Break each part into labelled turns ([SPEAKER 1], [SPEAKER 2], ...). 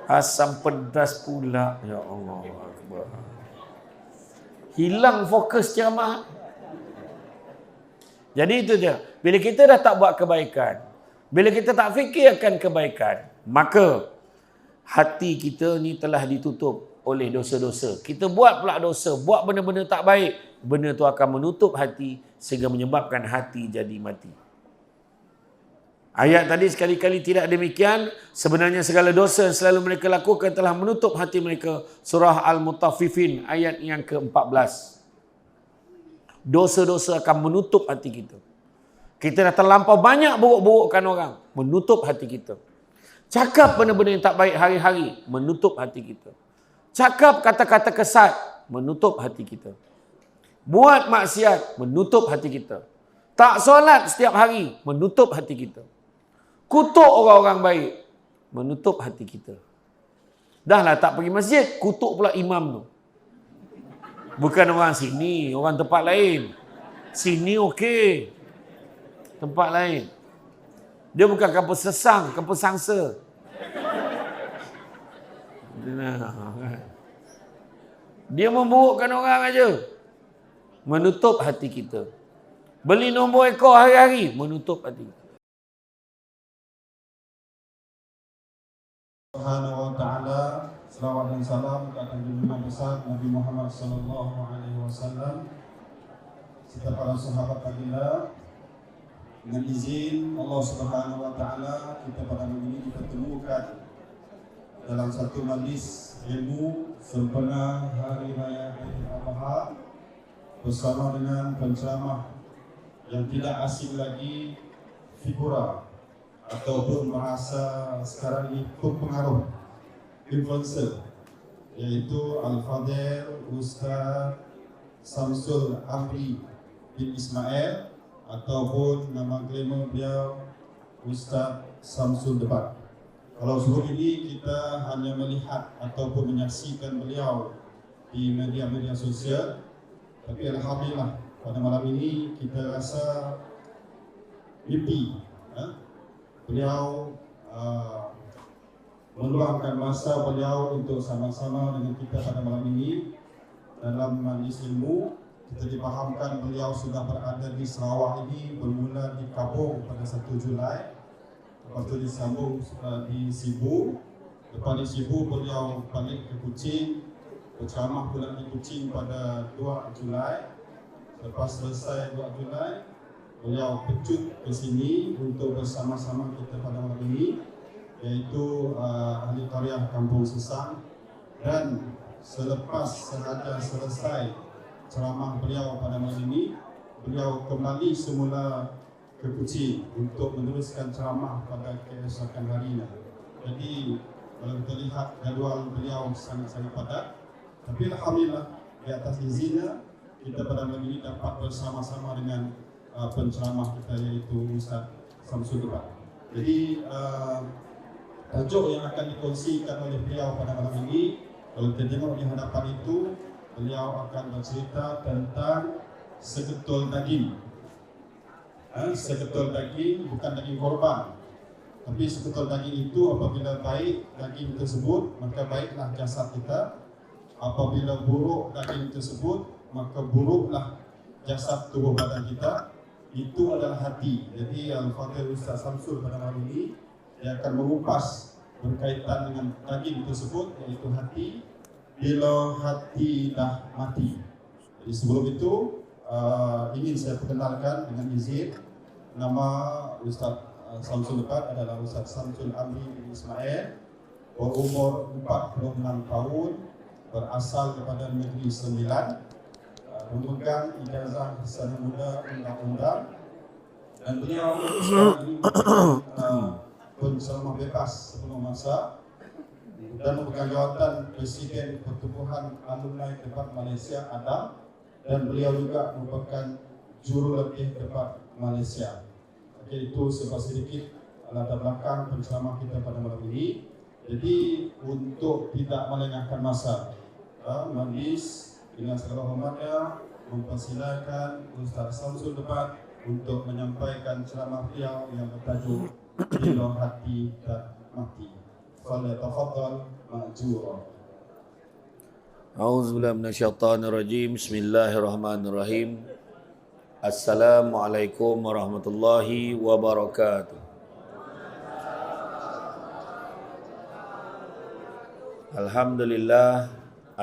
[SPEAKER 1] Asam pedas pula. Ya Allah Akbar. Hilang fokus ceramah. Jadi itu dia. Bila kita dah tak buat kebaikan, bila kita tak fikirkan kebaikan, maka hati kita ni telah ditutup oleh dosa-dosa. Kita buat pula dosa, buat benda-benda tak baik, benda tu akan menutup hati sehingga menyebabkan hati jadi mati. Ayat tadi sekali-kali tidak demikian. Sebenarnya segala dosa yang selalu mereka lakukan telah menutup hati mereka. Surah Al-Mutaffifin ayat yang ke-14. Dosa-dosa akan menutup hati kita. Kita dah terlampau banyak buruk-burukkan orang, menutup hati kita. Cakap benda-benda yang tak baik hari-hari, menutup hati kita. Cakap kata-kata kesat, menutup hati kita. Buat maksiat, menutup hati kita. Tak solat setiap hari, menutup hati kita. Kutuk orang-orang baik, menutup hati kita. Dah lah tak pergi masjid, kutuk pula imam tu. Bukan orang sini, orang tempat lain. Sini okey. Tempat lain. Dia bukan kampus sesang, kampus sangsa. Dia memburukkan orang aja. Menutup hati kita. Beli nombor ekor hari-hari, menutup hati kita.
[SPEAKER 2] Subhanahu wa ta'ala, selawat dan salam kepada junjungan besar Nabi Muhammad sallallahu alaihi wasallam serta para sahabat baginda. Dengan izin Allah Subhanahu wa ta'ala, kita pada hari ini dipertemukan dalam satu majlis ilmu sempena hari raya Idul Adha bersama dengan penceramah yang tidak asing lagi, figura ataupun bahasa sekarang ini pengaruh, influencer, yaitu Al-Fadhil Ustaz Samsul Amri bin Ismail, ataupun nama glamour beliau Ustaz Samsul Debat. Kalau sebelum ini kita hanya melihat ataupun menyaksikan beliau di media-media sosial, tapi alhamdulillah pada malam ini kita rasa mimpi beliau meluangkan masa beliau untuk sama-sama dengan kita pada malam ini dalam majlis ilmu. Kita dipahamkan beliau sudah berada di Sarawak ini bermula di Kapung pada 1 Julai, lepas itu disambung di Sibu. Lepas di Sibu beliau balik ke Kuching, berceramah pula di Kuching pada 2 Julai. Lepas selesai 2 Julai, beliau pecut ke sini untuk bersama-sama kita pada malam ini, yaitu ahli tariah Kampung Sesang. Dan selepas sahaja selesai ceramah beliau pada malam ini, beliau kembali semula ke Kuching untuk meneruskan ceramah pada keesokan harinya. Jadi kalau kita lihat jadual beliau sangat-sangat padat, tapi alhamdulillah di atas izinnya kita pada malam ini dapat bersama-sama dengan penceramah kita, yaitu Ustaz Samsul Debat. Jadi tajuk yang akan dikongsikan oleh beliau pada malam ini, kalau kita tengok di hadapan itu, beliau akan bercerita tentang seketul daging. Seketul daging bukan daging korban, tapi seketul daging itu apabila baik daging tersebut, maka baiklah jasad kita. Apabila buruk daging tersebut, maka buruklah jasad tubuh badan kita. Itu adalah hati. Jadi Al-Fadhil Ustaz Samsul pada malam ini dia akan mengupas berkaitan dengan daging tersebut, yaitu hati. Bila hati dah mati. Jadi sebelum itu ingin saya perkenalkan dengan izin, nama Ustaz Samsul Debat adalah Ustaz Samsul Amri bin Ismail, berumur 46 tahun, berasal daripada Negeri Sembilan, memegang ijazah Sarjana Muda Undang-Undang, dan beliau sekarang ini penceramah bebas sepenuh masa dan memegang jawatan Presiden Pertubuhan Alumni Debat Malaysia (ADAM), dan beliau juga merupakan jurulatih debat Malaysia. Okey, itu sebab sedikit latar belakang penceramah kita pada malam ini. Jadi untuk tidak melengahkan masa, majlis dengan segala hormatnya mempersilakan Ustaz Samsul Debat untuk menyampaikan ceramah beliau yang bertajuk Bila Hati Tak Mati. فليتفضل مأجورا.
[SPEAKER 1] أعوذ بالله من الشيطان الرجيم. بسم الله الرحمن الرحيم. Assalamualaikum warahmatullahi wabarakatuh.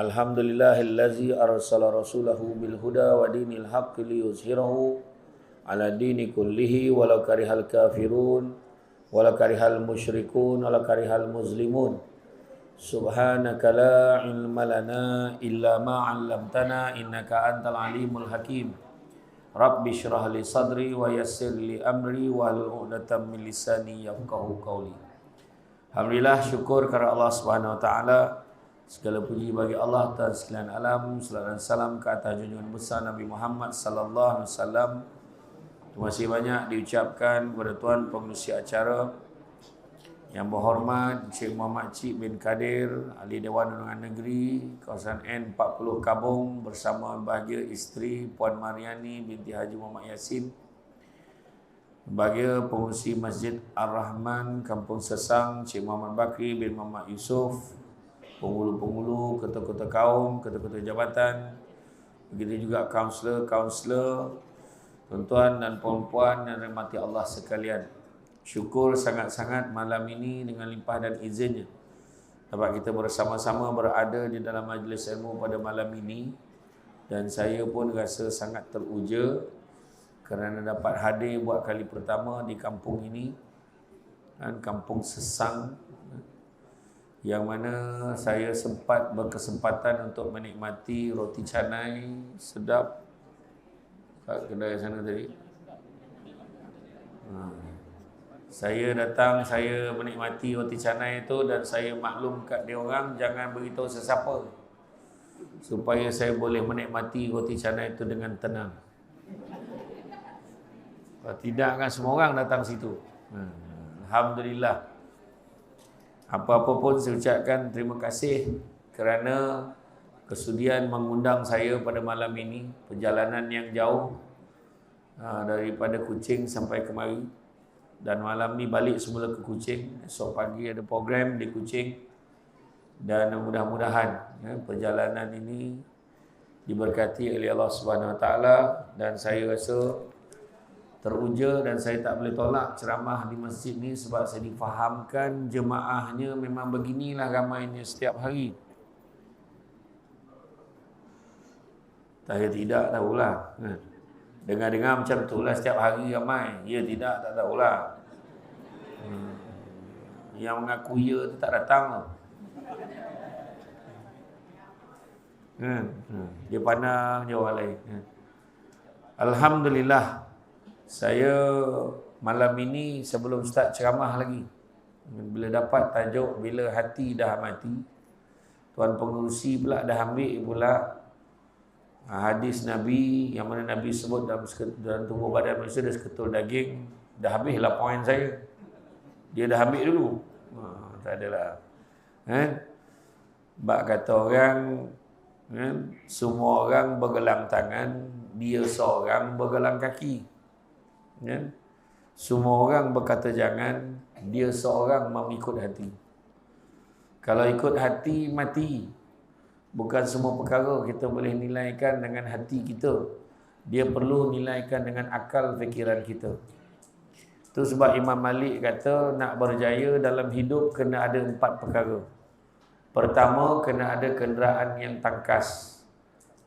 [SPEAKER 1] Alhamdulillahillazi arsala rasulahu bil huda wa dinil haqqi liyuzhirahu ala dini kullihi walau karihal kafirun walau karihal musyrikun walau karihal muslimun. Subhanaka la ilma lana illa ma 'allamtana innaka antal alimul hakim. Rabbi syrah li sadri wa yassir li amri wa hlul 'uqdatam min lisani yafqahu qawli. Alhamdulillah, syukur kepada Allah Subhanahu wa taala. Segala puji bagi Allah atas sekalian alam. Salawat dan salam ke atas junjungan besar Nabi Muhammad sallallahu alaihi wasallam. Terima kasih banyak diucapkan kepada tuan pengerusi acara yang berhormat Encik Muhammad Cik bin Kadir, Ahli Dewan Undangan Negeri kawasan N40 Kabung, bersama bahagia isteri Puan Mariani binti Haji Muhammad Yasin, bahagia pengurusi Masjid Ar-Rahman Kampung Sesang Cik Muhammad Bakri bin Muhammad Yusof, penghulu-penghulu, ketua-ketua kaum, ketua-ketua jabatan, begitu juga kaunselor, tuan-tuan dan puan-puan yang dirahmati Allah sekalian. Syukur sangat-sangat malam ini dengan limpah dan izinnya dapat kita bersama-sama berada di dalam majlis ilmu pada malam ini, dan saya pun rasa sangat teruja kerana dapat hadir buat kali pertama di kampung ini, dan Kampung Sesang, yang mana saya sempat berkesempatan untuk menikmati roti canai sedap kat kedai sana tadi. Saya datang, saya menikmati roti canai itu, dan saya maklum kat dia orang jangan beritahu sesiapa supaya saya boleh menikmati roti canai itu dengan tenang. Kalau tidak kan semua orang datang situ. Alhamdulillah. Apa-apa pun saya ucapkan terima kasih kerana kesudian mengundang saya pada malam ini. Perjalanan yang jauh daripada Kuching sampai kemari, dan malam ni balik semula ke Kuching. Esok pagi ada program di Kuching, dan mudah-mudahan perjalanan ini diberkati oleh Allah Subhanahu Wa Taala, dan saya rasa teruja dan saya tak boleh tolak ceramah di masjid ni sebab saya difahamkan jemaahnya memang beginilah ramainya setiap hari. Saya tidak tahulah. Dengar-dengar macam tu lah setiap hari ramai. Ya tidak, tak tahulah. Yang mengaku ya tu tak datang. Dia pandang je orang lain. Alhamdulillah, saya malam ini sebelum start ceramah lagi, bila dapat tajuk bila hati dah mati, tuan pengurusi pula dah ambil pula hadis Nabi yang mana Nabi sebut dalam tubuh badan manusia ada seketul daging. Dah habislah poin saya. Dia dah ambil dulu. Tak adalah. Bak kata orang, semua orang bergelang tangan, dia seorang bergelang kaki. Semua orang berkata jangan, dia seorang mengikut hati. Kalau ikut hati, mati. Bukan semua perkara kita boleh nilaikan dengan hati kita. Dia perlu nilaikan dengan akal fikiran kita. Itu sebab Imam Malik kata nak berjaya dalam hidup kena ada 4 perkara. Pertama, kena ada kenderaan yang tangkas.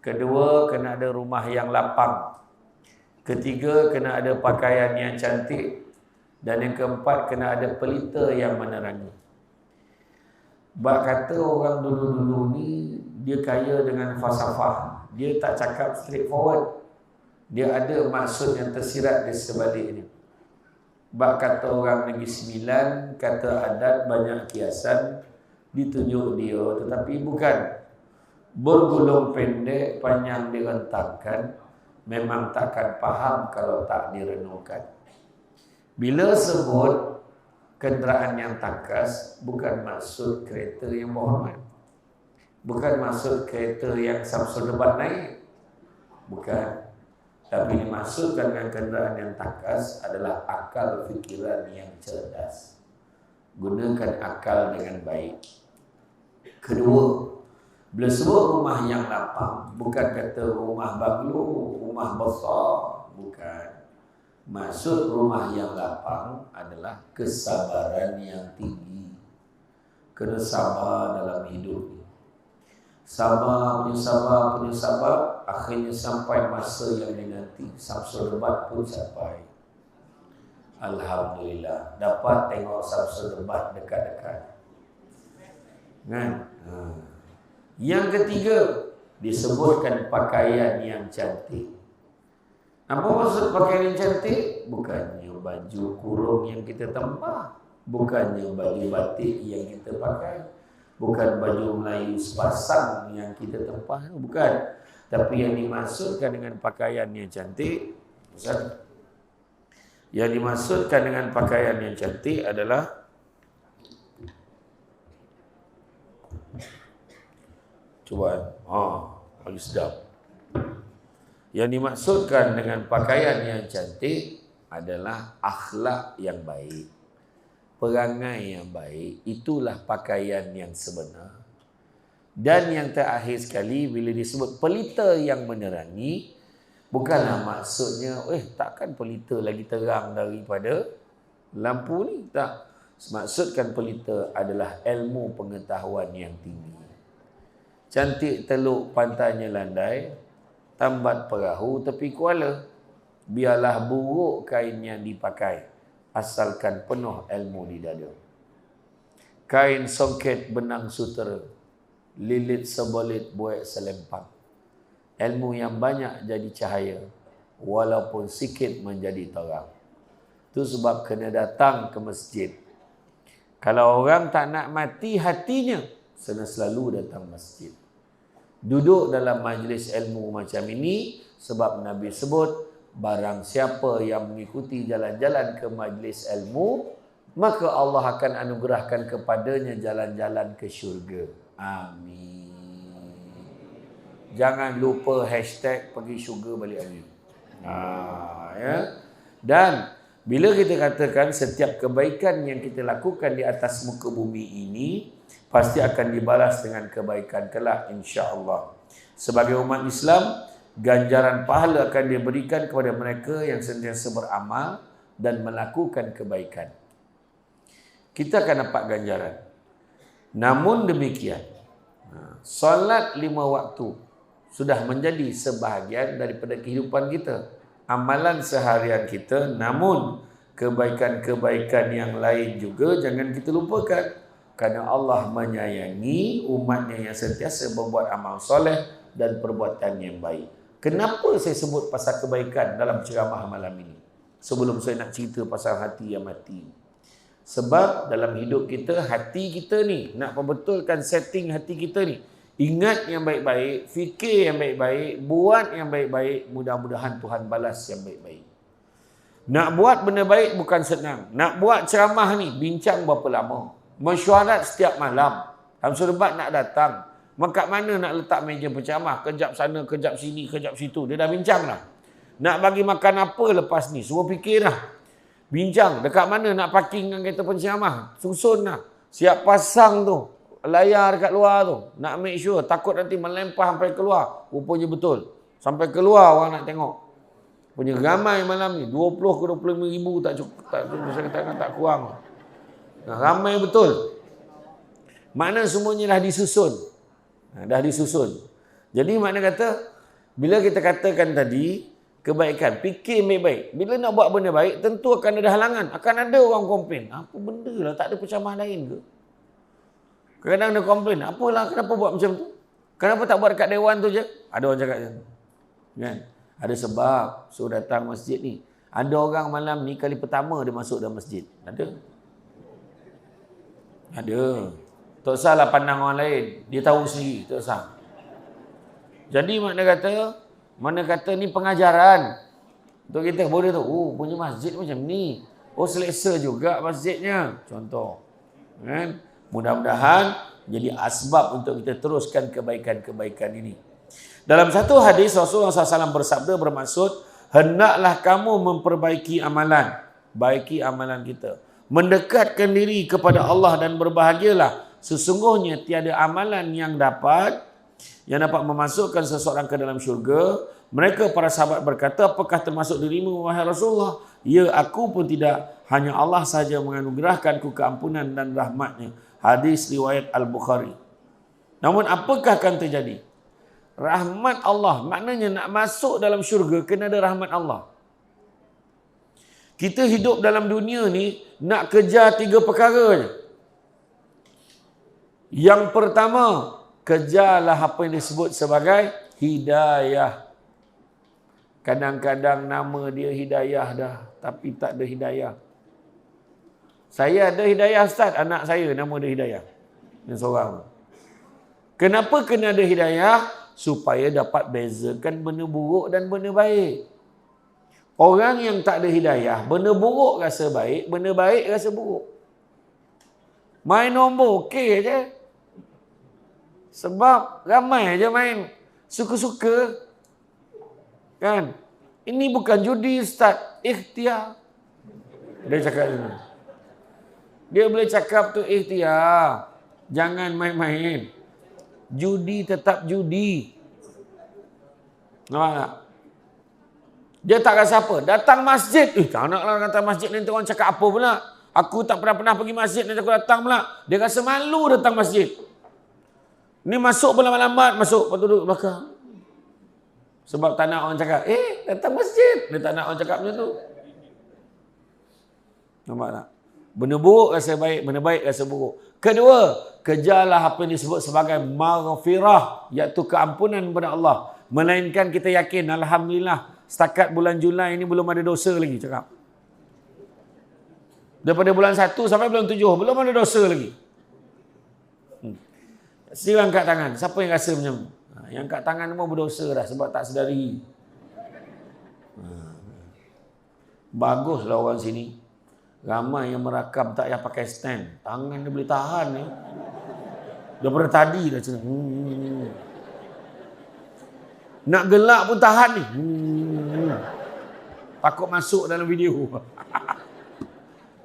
[SPEAKER 1] Kedua, kena ada rumah yang lapang. Ketiga, kena ada pakaian yang cantik. Dan yang keempat, kena ada pelita yang menerangi. Bak kata orang dulu-dulu ni dia kaya dengan falsafah. Dia tak cakap straightforward. Dia ada maksud yang tersirat di sebaliknya. Bak kata orang Negeri Sembilan, kata adat banyak kiasan, ditunjuk dia, tetapi bukan. Bergulung pendek, panjang direntangkan, memang takkan faham kalau tak direnungkan. Bila sebut kenderaan yang tangkas, bukan maksud kereta yang berhormat. Bukan maksud kereta yang Samsul Debat naik. Bukan. Tapi dimaksudkan dengan kenderaan yang tangkas adalah akal fikiran yang cerdas. gunakan akal dengan baik. Kedua, bila sebut rumah yang lapang, bukan kata rumah banglo, rumah besar, bukan. Maksud rumah yang lapang adalah kesabaran yang tinggi. Kena sabar dalam hidup ni. Sabar, punya sabar, akhirnya sampai masa yang dinanti. Samsul debat pun sampai. Alhamdulillah, dapat tengok Samsul debat dekat-dekat. Kan? Yang ketiga, disebutkan pakaian yang cantik. Apa maksud pakaian yang cantik? Bukannya baju kurung yang kita tempah, bukannya baju batik yang kita pakai, bukan baju Melayu sepasang yang kita tempah, bukan. Tapi yang dimaksudkan dengan pakaian yang cantik, yang dimaksudkan dengan pakaian yang cantik adalah cubaan. Lagi sedap. Yang dimaksudkan dengan pakaian yang cantik adalah akhlak yang baik, perangai yang baik. Itulah pakaian yang sebenar. Dan yang terakhir sekali, bila disebut pelita yang menerangi, bukanlah maksudnya, takkan pelita lagi terang daripada lampu ni. Tak. Maksudkan pelita adalah ilmu pengetahuan yang tinggi. Cantik teluk pantainya landai, tambat perahu tepi kuala. Biarlah buruk kain yang dipakai, asalkan penuh ilmu di dada. Kain songket benang sutera, lilit sebelit buat selempang. Ilmu yang banyak jadi cahaya, walaupun sikit menjadi terang. Itu sebab kena datang ke masjid. Kalau orang tak nak mati hatinya, kena selalu datang masjid. Duduk dalam majlis ilmu macam ini, sebab Nabi sebut, barang siapa yang mengikuti jalan-jalan ke majlis ilmu, maka Allah akan anugerahkan kepadanya jalan-jalan ke syurga. Amin. Jangan lupa hashtag pergi syurga balik lagi. Ya. Dan bila kita katakan setiap kebaikan yang kita lakukan di atas muka bumi ini, pasti akan dibalas dengan kebaikan kelak, insya-Allah. Sebagai umat Islam, ganjaran pahala akan diberikan kepada mereka yang sentiasa beramal dan melakukan kebaikan. Kita akan dapat ganjaran. Namun demikian, solat 5 waktu sudah menjadi sebahagian daripada kehidupan kita, amalan seharian kita. Namun kebaikan-kebaikan yang lain juga jangan kita lupakan. Kerana Allah menyayangi umatnya yang sentiasa berbuat amal soleh dan perbuatan yang baik. Kenapa saya sebut pasal kebaikan dalam ceramah malam ini? Sebelum saya nak cerita pasal hati yang mati. Sebab dalam hidup kita, hati kita ni, nak perbetulkan setting hati kita ni, ingat yang baik-baik, fikir yang baik-baik, buat yang baik-baik, mudah-mudahan Tuhan balas yang baik-baik. Nak buat benda baik bukan senang. Nak buat ceramah ni, bincang berapa lama? Mesyuarat setiap malam. Samsul debat nak datang. Kat mana nak letak meja penceramah? Kejap sana, kejap sini, kejap situ. Dia dah bincang lah. Nak bagi makan apa lepas ni? Suruh fikir lah. Bincang. Dekat mana nak parking dengan kereta penceramah? Susun lah. Siap pasang tu. Layar dekat luar tu. Nak make sure. Takut nanti melempah sampai keluar. Rupanya betul. Sampai keluar orang nak tengok. Punya ramai malam ni. 20 ke 25 ribu tak cukup. Saya katakan tak kurang. Ramai betul. Makna semuanya dah disusun. Dah disusun. Jadi makna kata, bila kita katakan tadi, kebaikan, fikir baik-baik. Bila nak buat benda baik, tentu akan ada halangan. Akan ada orang komplain. Apa benda lah, tak ada penceramah lain ke? Kadang-kadang dia komplain. Apalah, kenapa buat macam tu? Kenapa tak buat dekat dewan tu je? Ada orang cakap macam tu. Kan? Ada sebab, suruh datang masjid ni. Ada orang malam ni, kali pertama dia masuk dalam masjid. Ada? Ada. Tak usahlah pandang orang lain. Dia tahu sendiri. Tak usah. Jadi mana kata ni pengajaran. Untuk kita boleh tu. Punya masjid macam ni. Selesa juga masjidnya. Contoh. Kan? Mudah-mudahan jadi asbab untuk kita teruskan kebaikan-kebaikan ini. Dalam satu hadis Rasulullah SAW bersabda, bermaksud, hendaklah kamu memperbaiki amalan. Baiki amalan kita. mendekatkan diri kepada Allah dan berbahagialah. Sesungguhnya tiada amalan yang dapat memasukkan seseorang ke dalam syurga. Mereka para sahabat berkata, apakah termasuk dirimu wahai Rasulullah? Ya, aku pun tidak. Hanya Allah sahaja menganugerahkanku keampunan dan rahmatnya. Hadis riwayat Al-Bukhari. Namun apakah akan terjadi? Rahmat Allah. Maknanya nak masuk dalam syurga kena ada rahmat Allah. Kita hidup dalam dunia ni nak kejar 3 perkara je. Yang pertama, kejarlah apa yang disebut sebagai hidayah. Kadang-kadang nama dia hidayah dah, tapi tak ada hidayah. Saya ada hidayah Ustaz, anak saya nama dia Hidayah. Yang seorang. Kenapa kena ada hidayah? Supaya dapat bezakan benda buruk dan benda baik. Orang yang tak ada hidayah, benda buruk rasa baik, benda baik rasa buruk. Main nombor okey je. Sebab ramai je main suka-suka. Kan? Ini bukan judi Ustaz, ikhtiar. Dia cakap ni. Dia boleh cakap tu ikhtiar. Jangan main-main. Judi tetap judi. Nampak tak? Dia tak rasa apa. Datang masjid. Tak naklah datang masjid nanti orang cakap apa pula. Aku tak pernah pergi masjid nanti aku datang pula. Dia rasa malu datang masjid. Ni masuk pun lambat-lambat. Masuk, lepas tu duduk belakang. Sebab tak nak orang cakap, datang masjid. Dia tak nak orang cakap macam tu. Nampak tak? Benda buruk rasa baik, benda baik rasa buruk. Kedua, kejarlah apa yang disebut sebagai maghfirah, iaitu keampunan kepada Allah. Melainkan kita yakin, Alhamdulillah, setakat bulan Julai ini belum ada dosa lagi, cakap. Daripada bulan 1 sampai bulan 7, belum ada dosa lagi. Sila angkat tangan. Siapa yang rasa macam tu? Yang angkat tangan semua berdosa dah sebab tak sedari. Baguslah orang sini. Ramai yang merakam tak payah pakai stand. Tangan dia boleh tahan ni. Daripada tadi dah macam nak gelak pun tahan ni. Takut masuk dalam video.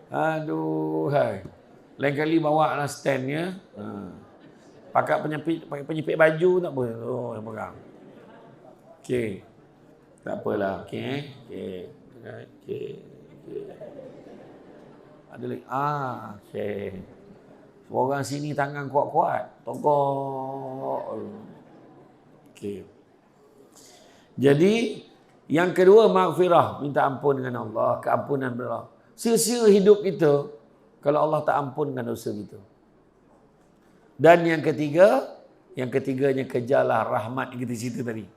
[SPEAKER 1] Aduh, hai. Lain kali bawa lah standnya. Pakai penyepit baju tak apa. Oh, yang pegang. Okey. Tak apalah. Okey. Okey. Ada lagi. Okey. Orang sini tangan kuat-kuat. Togok. Okey. Jadi, yang kedua maghfirah. Minta ampun dengan Allah. Keampunan Allah. Sia-sia hidup kita kalau Allah tak ampunkan dosa kita. Dan yang ketiganya kejarlah rahmat yang kita cerita tadi.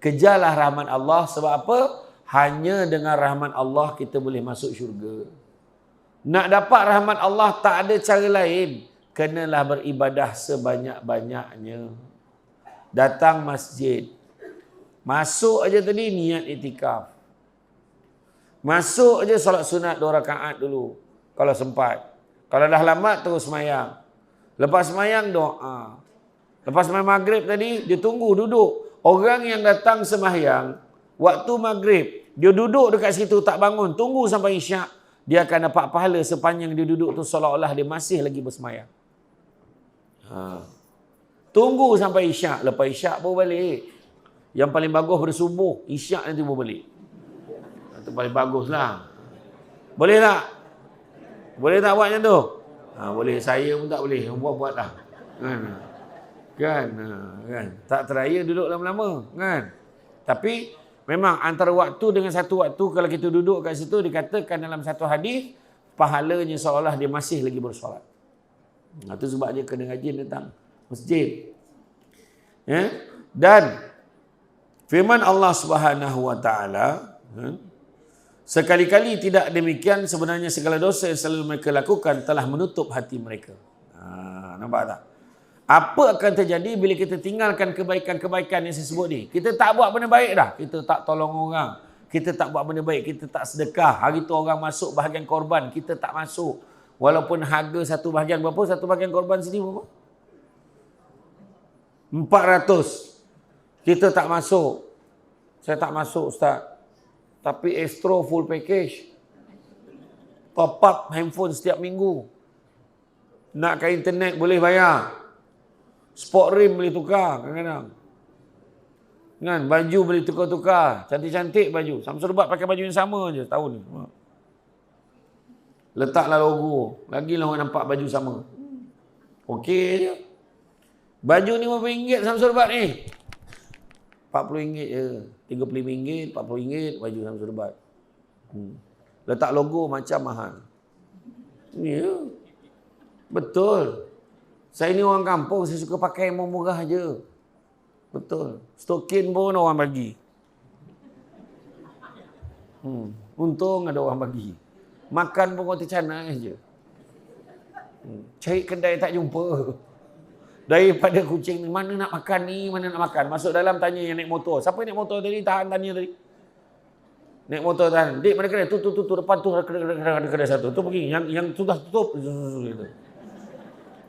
[SPEAKER 1] Kejarlah rahmat Allah sebab apa? Hanya dengan rahmat Allah kita boleh masuk syurga. Nak dapat rahmat Allah tak ada cara lain. Kenalah beribadah sebanyak-banyaknya. Datang masjid. Masuk aja tadi niat iktikaf. Masuk aja solat sunat 2 rakaat dulu. Kalau sempat. Kalau dah lambat terus semayang. Lepas semayang doa. Lepas semayang maghrib tadi, dia tunggu duduk. Orang yang datang semayang, waktu maghrib, dia duduk dekat situ tak bangun. Tunggu sampai isyak. Dia akan dapat pahala sepanjang dia duduk tu seolah-olah dia masih lagi bersemayang. Tunggu sampai isyak. Lepas isyak baru balik. Yang paling bagus bersubuh. Isyak nanti baru balik. Itu paling baguslah. Boleh tak? Boleh tak buat macam tu? Boleh, saya pun tak boleh. Buat lah. Kan? Tak teraya duduk lama-lama. Kan? Tapi memang antara waktu dengan satu waktu, kalau kita duduk kat situ, dikatakan dalam satu hadis, pahalanya seolah dia masih lagi bersolat. Itu sebab dia kena rajin datang masjid. Dan firman Allah Subhanahu Wa Taala, sekali-kali tidak demikian, sebenarnya segala dosa yang selalu mereka lakukan telah menutup hati mereka. Nampak tak? Apa akan terjadi bila kita tinggalkan kebaikan-kebaikan yang saya sebut ni? Kita tak buat benda baik dah. Kita tak tolong orang. Kita tak buat benda baik. Kita tak sedekah. Hari tu orang masuk bahagian korban. Kita tak masuk. Walaupun harga satu bahagian berapa? Satu bahagian korban sini berapa? 400. Kita tak masuk. Saya tak masuk, Ustaz. Tapi Astro full package. Top up handphone setiap minggu. Nak ke internet boleh bayar. Sport rim boleh tukar kadang-kadang. Kan, baju boleh tukar-tukar. Cantik-cantik baju. Samsul Ubat pakai baju yang sama je tahun ni. Letaklah logo. Lagilah orang nampak baju sama. Okey je. Baju RM50 Samsul Ubat ni. RM40 je. RM35, RM40 baju Samsul Ubat. Letak logo macam mahal. Ya. Betul. Saya ni orang kampung, saya suka pakai yang murah je. Betul. Stokin pun orang bagi. Untung ada orang bagi. Makan pun roti canai je. Cari kedai tak jumpa. Daripada kucing ni, mana nak makan ni, mana nak makan. Masuk dalam tanya yang naik motor. Siapa yang naik motor tadi? Tahan tanya tadi. Naik motor tahan. Dik, mana kedai? Tu depan tu ada kedai satu. Tu pergi. Yang sudah tutup.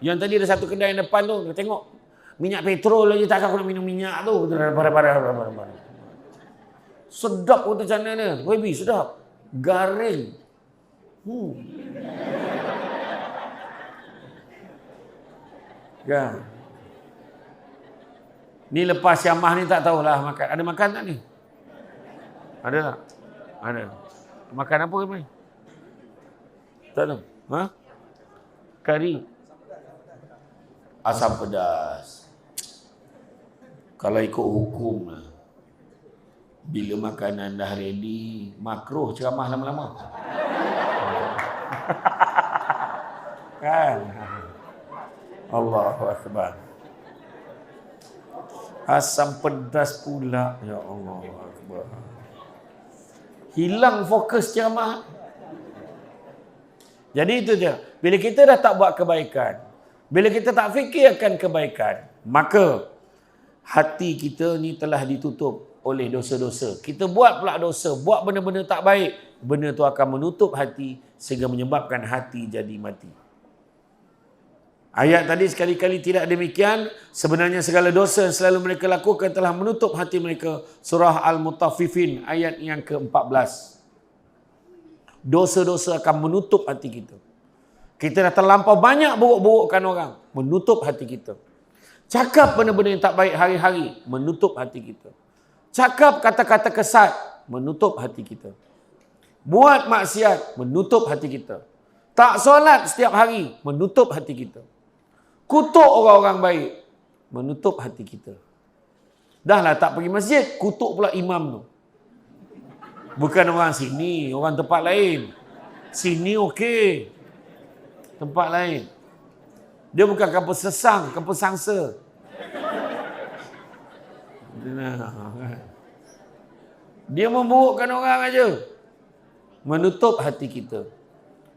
[SPEAKER 1] Yang tadi ada satu kedai yang depan tu. Tengok. Minyak petrol aja takkan aku nak minum minyak tu. Sedap roti canai dia. Baby, sedap. Garing. Kan. Ni lepas Syamah ni tak tahulah makan. Ada makan tak ni? Ada tak? Ada. Makan apa ni? Tak tahu. Ha? Kari. Asam pedas. Kalau ikut hukum lah. Bila makanan dah ready, makruh ceramah lama-lama. Kan? Allahu Akbar. Asam pedas pula. Ya Allah Akbar. Hilang fokus ceramah. Jadi itu je. Bila kita dah tak buat kebaikan, bila kita tak fikir akan kebaikan, maka hati kita ni telah ditutup oleh dosa-dosa. Kita buat pula dosa, buat benda-benda tak baik, benda tu akan menutup hati sehingga menyebabkan hati jadi mati. Ayat tadi sekali-kali tidak demikian. Sebenarnya segala dosa yang selalu mereka lakukan telah menutup hati mereka. Surah Al-Mutaffifin ayat yang ke-14. Dosa-dosa akan menutup hati kita. Kita dah terlampau banyak buruk-burukkan orang. Menutup hati kita. Cakap benda-benda yang tak baik hari-hari. Menutup hati kita. Cakap kata-kata kesat. Menutup hati kita. Buat maksiat. Menutup hati kita. Tak solat setiap hari. Menutup hati kita. Kutuk orang-orang baik. Menutup hati kita. Dahlah tak pergi masjid. Kutuk pula imam tu. Bukan orang sini. Orang tempat lain. Sini okey. Tempat lain. Dia bukan kampus sesang. Kampus sangsa. Dia memburukkan orang aja. Menutup hati kita.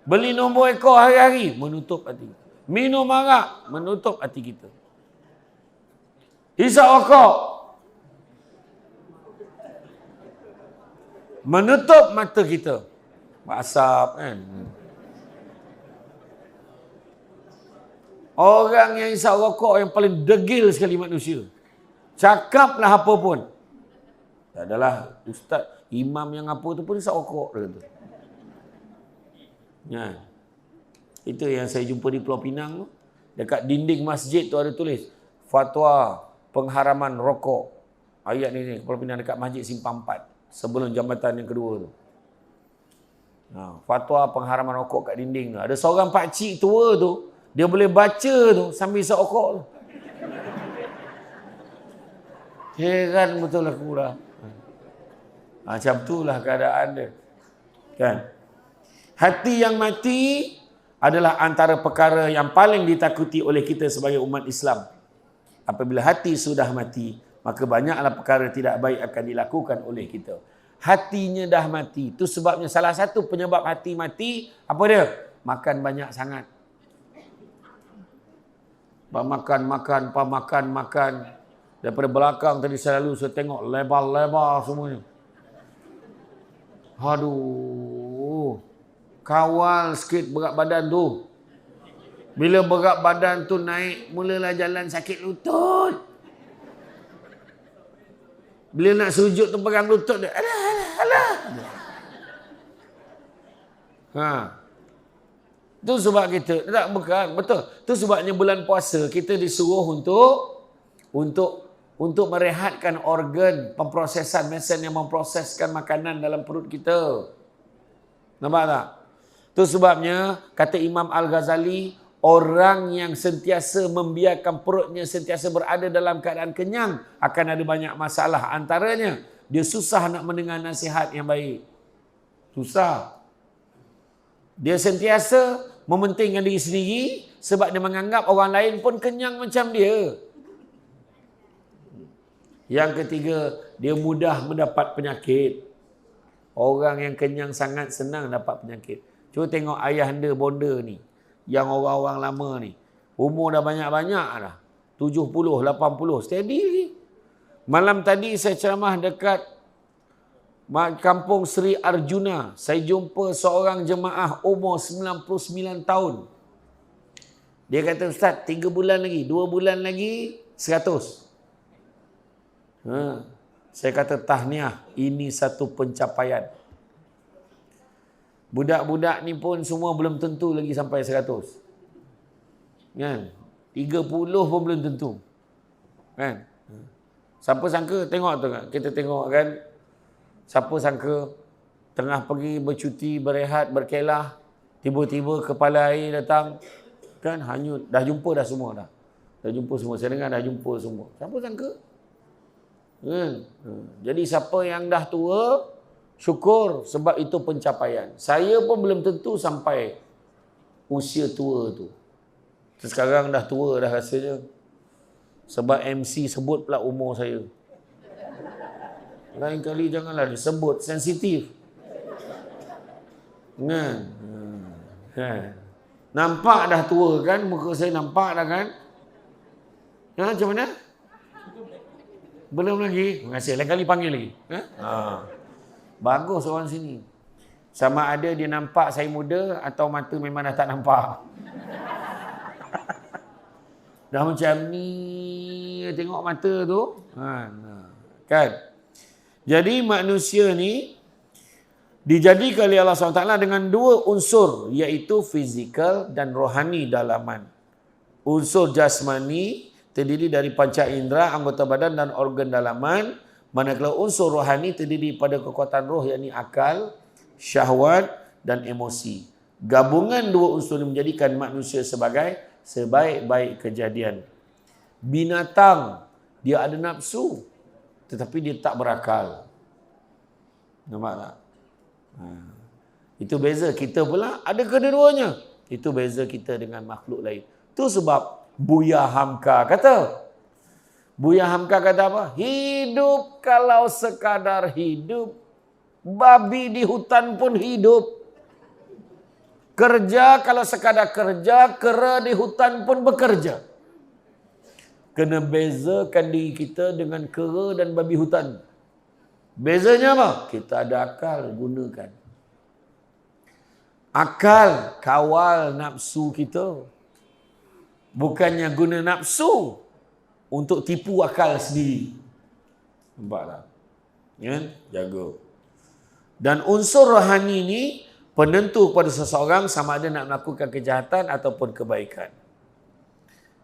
[SPEAKER 1] Beli nombor ekor hari-hari. Menutup hati kita. Minum arak. Menutup hati kita. Hisap rokok. Menutup mata kita. Asap kan. Orang yang hisap rokok yang paling degil sekali manusia. Cakaplah apa pun. Tak adalah ustaz, imam yang apa tu pun hisap rokok. Dia kata. Ya. Itu yang saya jumpa di Pulau Pinang tu. Dekat dinding masjid tu ada tulis. Fatwa pengharaman rokok. Ayat ni Pulau Pinang dekat Masjid Simpang 4. Sebelum jambatan yang kedua tu. Fatwa pengharaman rokok kat dinding tu. Ada seorang pakcik tua tu. Dia boleh baca tu sambil hisap rokok tu. Heran betul aku lah. Macam itulah keadaan dia. Kan? Hati yang mati adalah antara perkara yang paling ditakuti oleh kita sebagai umat Islam. Apabila hati sudah mati, maka banyaklah perkara tidak baik akan dilakukan oleh kita. Hatinya dah mati. Itu sebabnya salah satu penyebab hati mati, apa dia? Makan banyak sangat. Makan. Daripada belakang tadi saya tengok lebar-lebar semuanya. Aduh. Kawal sikit berat badan tu. Bila berat badan tu naik, mulalah jalan sakit lutut. Bila nak sujud tu pegang lutut dia. Alah. Tu sebab kita, tak bukan, betul. Tu sebabnya bulan puasa kita disuruh untuk merehatkan organ pemprosesan, mesin yang memproseskan makanan dalam perut kita. Nampak tak? Tu sebabnya kata Imam Al-Ghazali, orang yang sentiasa membiarkan perutnya sentiasa berada dalam keadaan kenyang akan ada banyak masalah. Antaranya, dia susah nak mendengar nasihat yang baik. Susah. Dia sentiasa mementingkan diri sendiri sebab dia menganggap orang lain pun kenyang macam dia. Yang ketiga, dia mudah mendapat penyakit. Orang yang kenyang sangat senang dapat penyakit. Cuba tengok ayah anda bonda ni, yang orang-orang lama ni, umur dah banyak-banyak dah, 70, 80, steady lagi. Malam tadi saya ceramah dekat Kampung Sri Arjuna. Saya jumpa seorang jemaah umur 99 tahun. Dia kata, Ustaz, 3 bulan lagi, 2 bulan lagi, 100. Saya kata, tahniah, ini satu pencapaian. Budak-budak ni pun semua belum tentu lagi sampai 100. Kan? 30 pun belum tentu. Kan? Siapa sangka, tengok tu kan. Kita tengok kan, siapa sangka tengah pergi bercuti, berehat, berkelah, tiba-tiba kepala air datang, kan, hanyut. Dah jumpa dah semua dah. Dah jumpa semua. Saya dengar dah jumpa semua. Siapa sangka? Jadi siapa yang dah tua, syukur sebab itu pencapaian. Saya pun belum tentu sampai usia tua tu. Sekarang dah tua dah rasanya. Sebab MC sebut pula umur saya. Lain kali janganlah disebut, sensitif. Kan? Nampak dah tua kan? Muka saya nampak dah kan? Macam mana? Belum lagi? Terima kasih. Lain kali panggil lagi. Bagus orang sini. Sama ada dia nampak saya muda atau mata memang dah tak nampak. Dah macam ni, tengok mata tu. Kan? Jadi manusia ni dijadikan oleh Allah SWT dengan 2 unsur, iaitu fizikal dan rohani dalaman. Unsur jasmani terdiri dari panca indera, anggota badan dan organ dalaman. Manakala unsur rohani terdiri pada kekuatan roh, yakni akal, syahwat dan emosi. Gabungan 2 unsur ini menjadikan manusia sebagai sebaik-baik kejadian. Binatang, dia ada nafsu, tetapi dia tak berakal. Nampak tak? Itu beza. Kita pula ada kedua-duanya. Itu beza kita dengan makhluk lain. Itu sebab Buya Hamka kata. Buya Hamka kata apa? Hidup kalau sekadar hidup, babi di hutan pun hidup. Kerja kalau sekadar kerja, kera di hutan pun bekerja. Kena bezakan diri kita dengan kera dan babi hutan. Bezanya apa? Kita ada akal, gunakan. Akal kawal nafsu kita. Bukannya guna nafsu untuk tipu akal sendiri. Nampak tak? Ya? Jaga. Dan unsur rohani ni penentu pada seseorang sama ada nak melakukan kejahatan ataupun kebaikan.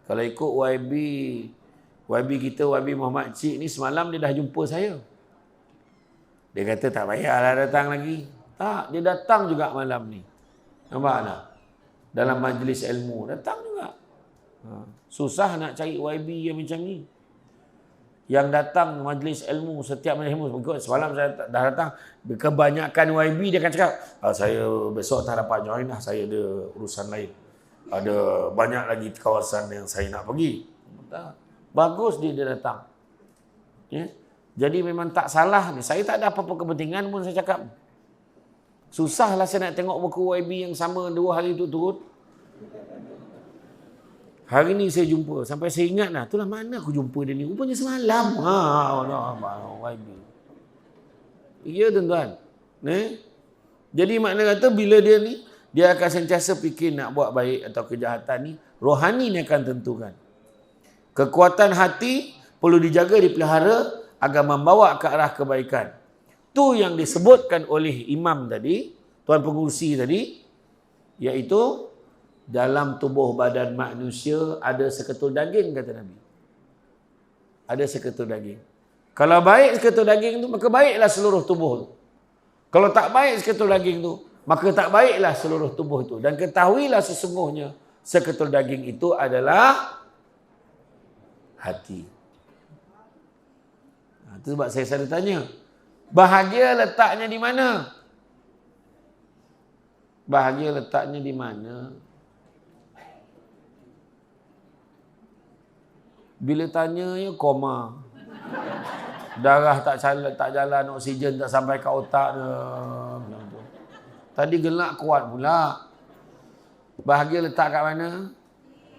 [SPEAKER 1] Kalau ikut YB kita, YB Muhammad Cik ni, semalam dia dah jumpa saya. Dia kata tak payahlah datang lagi. Tak, dia datang juga malam ni. Nampak tak? Dalam majlis ilmu. Datang juga. Susah nak cari YB yang macam ni. Yang datang majlis ilmu, setiap majlis ilmu. Semalam saya dah datang, kebanyakan YB dia akan cakap, saya besok tak dapat join lah, saya ada urusan lain. Ada banyak lagi kawasan yang saya nak pergi. Bagus dia datang. Ya? Jadi memang tak salah ni. Saya tak ada apa-apa kepentingan pun saya cakap. Susahlah saya nak tengok buku YB yang sama 2 hari tu turut. Hari ni saya jumpa. Sampai saya ingat lah. Itulah mana aku jumpa dia ni. Rupanya semalam. YB. Ya tuan-tuan. Jadi makna kata bila dia ni, dia akan sentiasa fikir nak buat baik atau kejahatan ni. Rohani ni akan tentukan. Kekuatan hati perlu dijaga, dipelihara agar membawa ke arah kebaikan. Tu yang disebutkan oleh imam tadi, tuan pengurusi tadi, iaitu dalam tubuh badan manusia ada seketul daging, kata Nabi. Ada seketul daging. Kalau baik seketul daging tu, maka baiklah seluruh tubuh tu. Kalau tak baik seketul daging tu, maka tak baiklah seluruh tubuh itu. Dan ketahuilah sesungguhnya seketul daging itu adalah hati. Itu sebab saya selalu tanya, bahagia letaknya di mana? Bahagia letaknya di mana? Bila tanya, ya koma. Darah tak jalan, oksigen tak sampai ke otak dia. Tadi gelak kuat pula. Bahagia letak kat mana?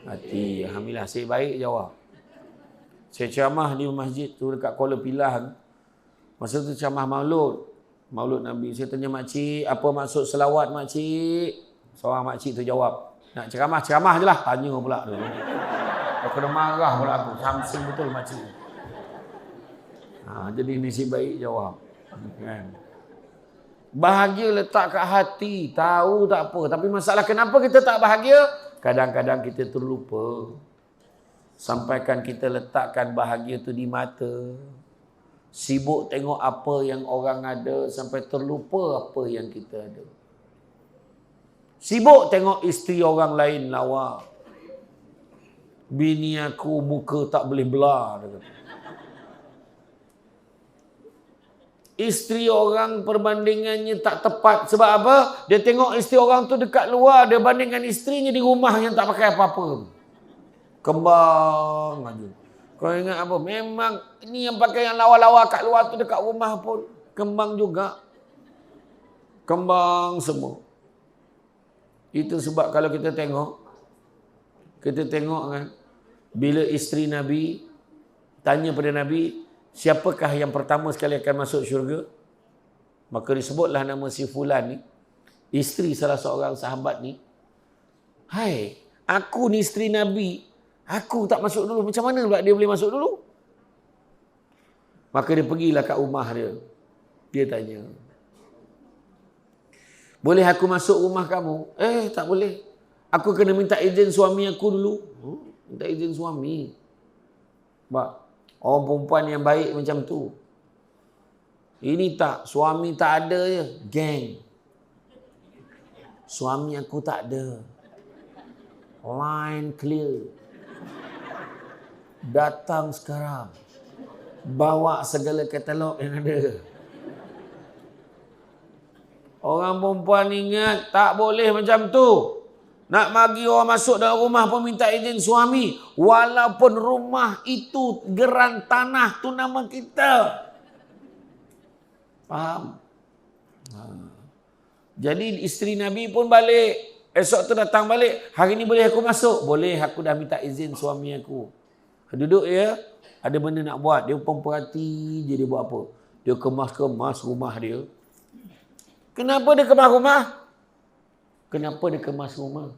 [SPEAKER 1] Hati. Alhamdulillah, saya baik jawab. Saya ceramah di masjid tu dekat Kuala Pilah. Masa tu ceramah Maulud Nabi. Saya tanya makcik, apa maksud selawat makcik? Seorang makcik tu jawab, nak ceramah je lah. Tanya pula tu. Aku kena marah pula aku. Samsung betul makcik. Jadi nasib baik jawab. Kan? Bahagia letak kat hati. Tahu tak apa. Tapi masalah kenapa kita tak bahagia? Kadang-kadang kita terlupa. Sampaikan kita letakkan bahagia tu di mata. Sibuk tengok apa yang orang ada sampai terlupa apa yang kita ada. Sibuk tengok isteri orang lain lawa. Bini aku muka tak boleh belah. Isteri orang perbandingannya tak tepat. Sebab apa? Dia tengok isteri orang tu dekat luar. Dia bandingkan isterinya di rumah yang tak pakai apa-apa. Kembang aja. Kau ingat apa? Memang ini yang pakai yang lawa-lawa kat luar tu dekat rumah pun kembang juga. Kembang semua. Itu sebab kalau kita tengok kan, bila isteri Nabi tanya pada Nabi, siapakah yang pertama sekali akan masuk syurga? Maka disebutlah nama si Fulan ni, isteri salah seorang sahabat ni. Hai, aku ni isteri Nabi. Aku tak masuk dulu. Macam mana pula dia boleh masuk dulu? Maka dia pergilah kat rumah dia. Dia tanya, boleh aku masuk rumah kamu? Tak boleh. Aku kena minta izin suami aku dulu. Minta izin suami. Sebab orang perempuan yang baik macam tu. Ini tak. Suami tak ada je. Geng. Suami aku tak ada. Line clear. Datang sekarang. Bawa segala katalog yang ada. Orang perempuan ingat tak boleh macam tu. Nak bagi orang masuk dalam rumah pun minta izin suami. Walaupun rumah itu geran tanah tu nama kita. Faham? Jadi isteri Nabi pun balik. Esok tu datang balik. Hari ni boleh aku masuk? Boleh, aku dah minta izin suami aku. Duduk ya. Ada benda nak buat. Dia pun perhati je dia buat apa. Dia kemas-kemas rumah dia. Kenapa dia kemas rumah? Kenapa dia kemas rumah?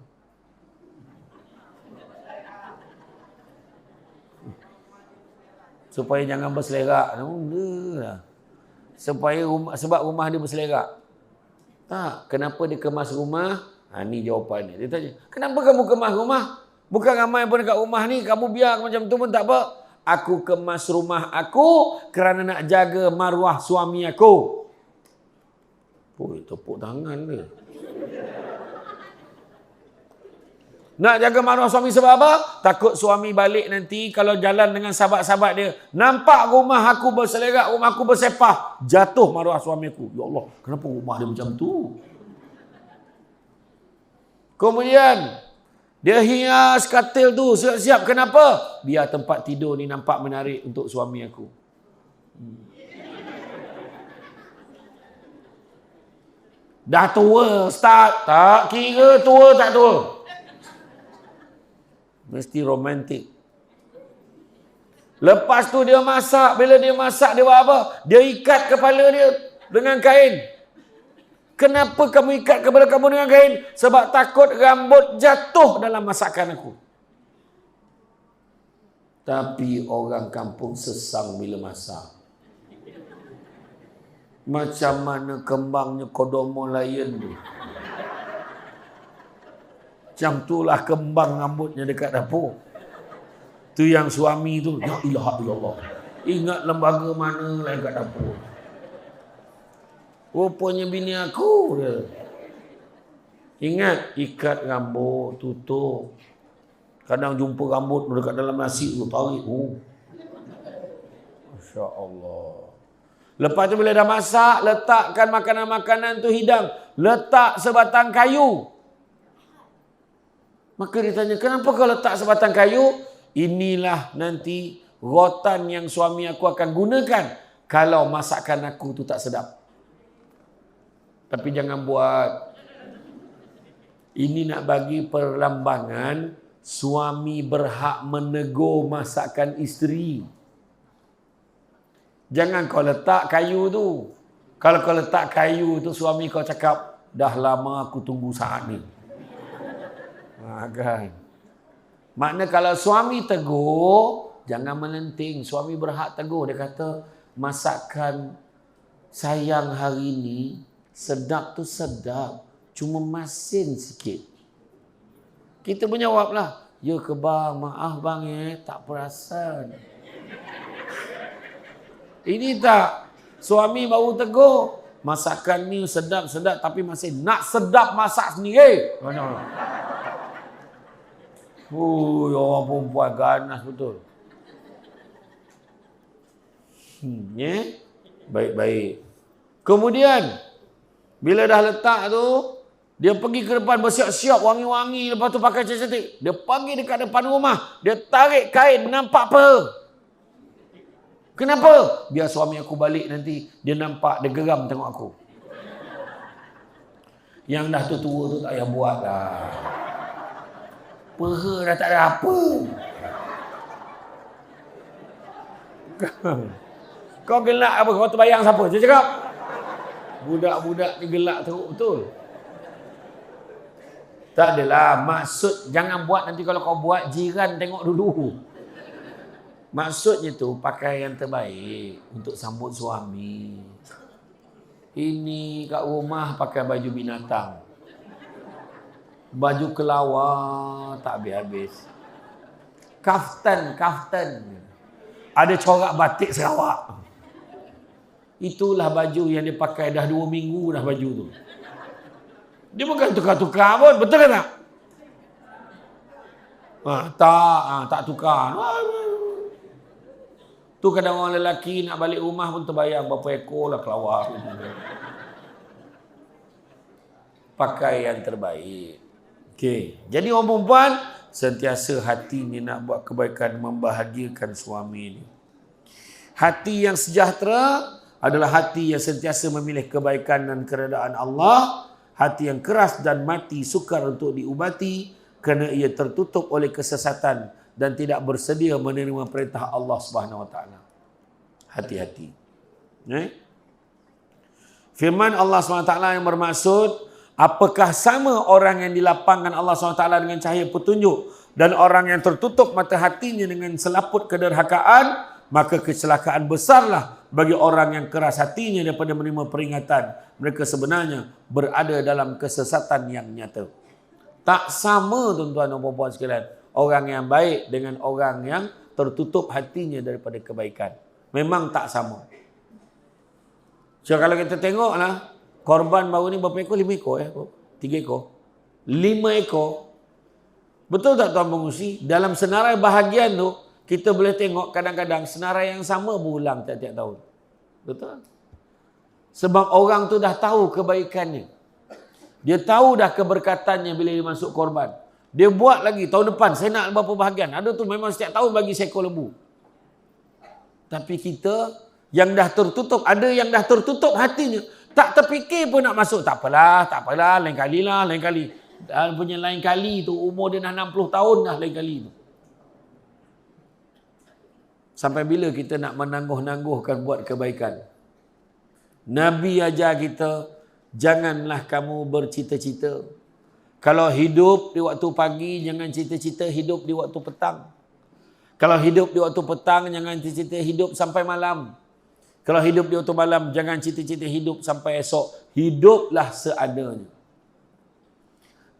[SPEAKER 1] Supaya jangan berselerak. Sebab rumah dia berselerak. Tak. Kenapa dia kemas rumah? Ni jawapannya. Dia tanya, kenapa kamu kemas rumah? Bukan ramai pun dekat rumah ni. Kamu biar macam tu pun tak apa. Aku kemas rumah aku kerana nak jaga maruah suami aku. Tepuk tangan dia. Nak jaga maruah suami sebab apa? Takut suami balik nanti kalau jalan dengan sahabat-sahabat dia. Nampak rumah aku berselerak, rumah aku bersepah. Jatuh maruah suami aku. Ya Allah, kenapa rumah dia macam tu? Kemudian, dia hias katil tu, siap-siap. Kenapa? Biar tempat tidur ni nampak menarik untuk suami aku. Dah tua, start. Tak kira tua tak tua. Mesti romantik. Lepas tu dia masak. Bila dia masak, dia buat apa? Dia ikat kepala dia dengan kain. Kenapa kamu ikat kepala kamu dengan kain? Sebab takut rambut jatuh dalam masakan aku. Tapi orang kampung sesang bila masak. Macam mana kembangnya kodomo lion tu. Macam itulah kembang rambutnya dekat dapur. Tu yang suami tu, ya ilaha illallah. Ingat lembaga mana lah dekat dapur. Rupanya bini aku dia. Ingat, ikat rambut, tutup. Kadang jumpa rambut dekat dalam nasi tu, tarik. Masya Allah. Lepas tu bila dah masak, letakkan makanan-makanan tu hidang. Letak sebatang kayu. Maka dia tanya, kenapa kau letak sebatang kayu? Inilah nanti rotan yang suami aku akan gunakan kalau masakan aku tu tak sedap. Tapi jangan buat. Ini nak bagi perlambangan suami berhak menegur masakan isteri. Jangan kau letak kayu tu. Kalau kau letak kayu tu, suami kau cakap, dah lama aku tunggu saat ni. Kan? Makna kalau suami tegur, jangan melenting. Suami berhak tegur. Dia kata, masakan sayang hari ni, sedap tu sedap. Cuma masin sikit. Kita pun jawablah, ya ke bang, maaf bang tak perasan. Ini tak, suami baru tegur, masakan ni sedap-sedap tapi masih nak sedap masak sendiri. Orang perempuan ganas betul. Baik-baik. Kemudian, bila dah letak tu, dia pergi ke depan bersiap-siap, wangi-wangi, lepas tu pakai cantik-cantik. Dia pergi dekat depan rumah, dia tarik kain, nampak apa? Kenapa? Biar suami aku balik nanti, dia nampak, dia geram tengok aku. Yang dah tua tu tak payah buat lah. Peha dah tak ada apa. Kau gelak apa? Kau terbayang siapa? Dia cakap. Budak-budak ni gelak teruk betul. Tak adalah. Maksud, jangan buat nanti kalau kau buat, jiran tengok dulu. Maksudnya tu, pakai yang terbaik untuk sambut suami. Ini kat rumah pakai baju binatang. Baju kelawar, tak habis-habis. Kaftan. Ada corak batik Sarawak. Itulah baju yang dia pakai dah 2 minggu dah baju tu. Dia bukan tukar-tukar pun, betul ke tak? Tak tukar. Tu kadang orang lelaki nak balik rumah pun terbayang berapa ekor lah kelawar. Pakai yang terbaik. Okey. Jadi orang perempuan sentiasa hati ni nak buat kebaikan, membahagiakan suami ni. Hati yang sejahtera adalah hati yang sentiasa memilih kebaikan dan keredaan Allah. Hati yang keras dan mati sukar untuk diubati kerana ia tertutup oleh kesesatan dan tidak bersedia menerima perintah Allah Subhanahu Wa Taala. Hati-hati. Firman Allah Subhanahu Wa Taala yang bermaksud, apakah sama orang yang dilapangkan Allah SWT dengan cahaya petunjuk dan orang yang tertutup mata hatinya dengan selaput kederhakaan, maka kecelakaan besarlah bagi orang yang keras hatinya daripada menerima peringatan. Mereka sebenarnya berada dalam kesesatan yang nyata. Tak sama tuan-tuan dan puan-puan sekalian, orang yang baik dengan orang yang tertutup hatinya daripada kebaikan. Memang tak sama. So kalau kita tengoklah, korban baru ni berapa ekor? 5 ekor 3 ekor? 5 ekor. Betul tak tuan pengusi? Dalam senarai bahagian tu, kita boleh tengok kadang-kadang senarai yang sama berulang tiap-tiap tahun. Betul? Sebab orang tu dah tahu kebaikannya. Dia tahu dah keberkatannya bila dia masuk korban. Dia buat lagi tahun depan, saya nak berapa bahagian. Ada tu memang setiap tahun bagi seekor lembu. Tapi kita yang dah tertutup, ada yang dah tertutup hatinya. Tak terfikir pun nak masuk. Tak apalah, lain kali. Dan punya lain kali tu, umur dia dah 60 tahun dah lain kali tu. Sampai bila kita nak menangguh-nangguhkan buat kebaikan? Nabi ajar kita, janganlah kamu bercita-cita. Kalau hidup di waktu pagi, jangan cita-cita hidup di waktu petang. Kalau hidup di waktu petang, jangan cita-cita hidup sampai malam. Kalau hidup di waktu malam, jangan cita-cita hidup sampai esok. Hiduplah seadanya.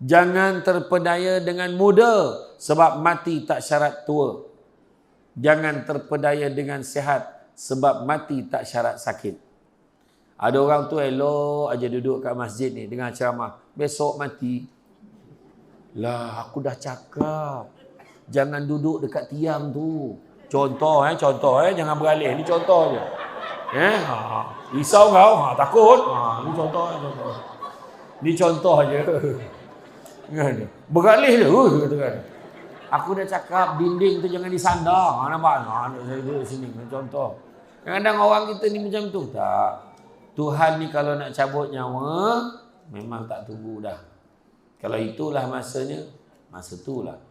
[SPEAKER 1] Jangan terpedaya dengan muda sebab mati tak syarat tua. Jangan terpedaya dengan sihat sebab mati tak syarat sakit. Ada orang tu elok aja duduk kat masjid ni dengar ceramah. Besok mati. Lah, aku dah cakap. Jangan duduk dekat tiang tu. Contoh jangan beralih. Ni contoh je. Risau kau, takut. Ni contoh. Ni contoh je. Beralih je katakan. Aku dah cakap dinding tu jangan disandang. Nampak? Saya duduk sini. Contoh. Kadang-kadang orang kita ni macam tu. Tak. Tuhan ni kalau nak cabut nyawa, memang tak tunggu dah. Kalau itulah masanya, masa itulah.